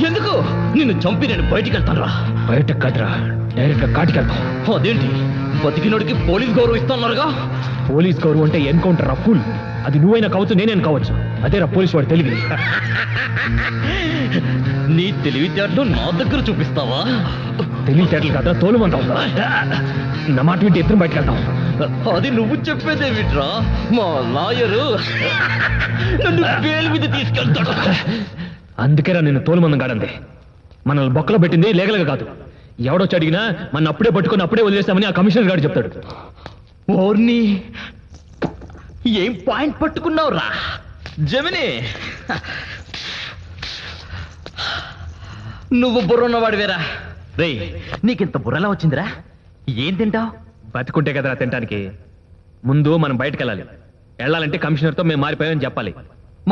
S5: ఎందుకు నిన్ను చంపి నేను బయటికి వెళ్తాను రా.
S2: బయట కదరా, డైరెక్ట్ గా కాటికి వెళ్తాం.
S5: అదేంటి బతికినోడికి పోలీస్ గౌరవం ఇస్తున్నారుగా?
S2: పోలీస్ గౌరవం అంటే ఎన్కౌంటర్ రఫుల్. అది నువ్వైనా కావచ్చు, నేనైనా కావచ్చు. అదే రా పోలీస్ వాడు తెలివి.
S5: నీ తెలివితేటలు నా దగ్గర చూపిస్తావా?
S2: తెలివితేటలు కదా తోలుమంటావు. నా మాట వింటే ఇద్దరం బయటకు వెళ్తాం.
S5: అది నువ్వు చెప్పేదేమిట్రా? మా లాయరు నన్ను బెయిల్ మీద తీసుకెళ్తాడు.
S2: అందుకేరా నేను తోలుమందం కాడంది. మనల్ని బొక్కలో పెట్టింది లీగల్గా కాదు. ఎవడొచ్చి అడిగినా మన అప్పుడే పట్టుకొని అప్పుడే వదిలేస్తామని ఆ కమిషనర్ గారు చెప్తాడు.
S5: ఓర్ని ఏం పాయింట్ పట్టుకున్నావురా జమిని? నువ్వు బుర్రున్నవాడివేరా. రే నీకింత బుర్రలా వచ్చిందిరా? ఏం తింటావు?
S2: బతుకుంటే కదరా తినడానికి. ముందు మనం బయటకు వెళ్ళాలి. వెళ్ళాలంటే కమిషనర్తో మేము మారిపోయామని చెప్పాలి.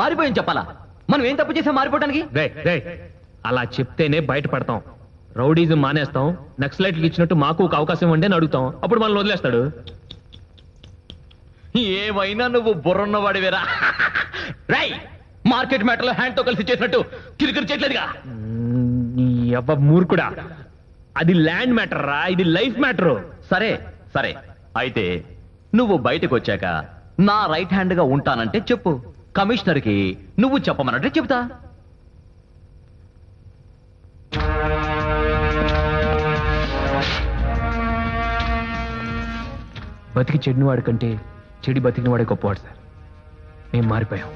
S5: మారిపోయాం చెప్పాలా? మనం ఏం తప్పు చేసాం మారిపోవడానికి?
S2: రే అలా చెప్తేనే బయటపడతాం. రౌడీజం మానేస్తాం. నక్సలైట్లకు ఇచ్చినట్టు మాకు ఒక అవకాశం ఇవ్వండి అని అడుగుతాం. అప్పుడు మనల్ని వదిలేస్తాడు.
S5: ఏమైనా నువ్వు బుర్రున్నవాడివేరా. రై మార్కెట్ మ్యాటర్లో హ్యాండ్ తో కలిసి చేసినట్టు కిరికిరి చేయట్లేదుగా?
S2: ఎవ్వ మూర్ఖుడా, అది ల్యాండ్ మ్యాటర్ రా, ఇది లైఫ్ మ్యాటర్.
S5: సరే సరే అయితే నువ్వు బయటకు వచ్చాక నా రైట్ హ్యాండ్ గా ఉంటానంటే చెప్పు. కమిషనర్ కి నువ్వు చెప్పమన్నట్టే చెప్తా.
S2: బతికి చెడినవాడి కంటే చెడి బతికినవాడే గొప్పవాడు సార్. మేము మారిపోయాం.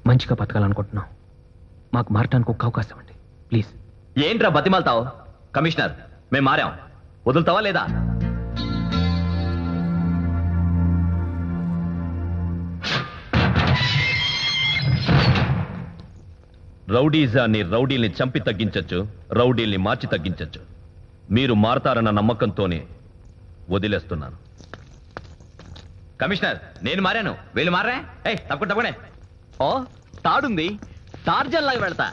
S2: మంచిగా బతకాలనుకుంటున్నాం. మాకు మారటానికి ఒక అవకాశం అండి ప్లీజ్.
S5: ఏంట్రా బతిమాలతావు? కమిషనర్ మేము మారాం, వదులుతావా లేదా?
S18: రౌడీజాన్ని రౌడీల్ని చంపి తగ్గించచ్చు, రౌడీల్ని మార్చి తగ్గించచ్చు. మీరు మారతారన్న నమ్మకంతోనే వదిలేస్తున్నాను.
S5: కమిషనర్ నేను మారాను, వీళ్ళు మారా. తప్పకుండా తప్పకుండా. ఓ తాడుంది, టార్జన్ లాగా వెళ్తా.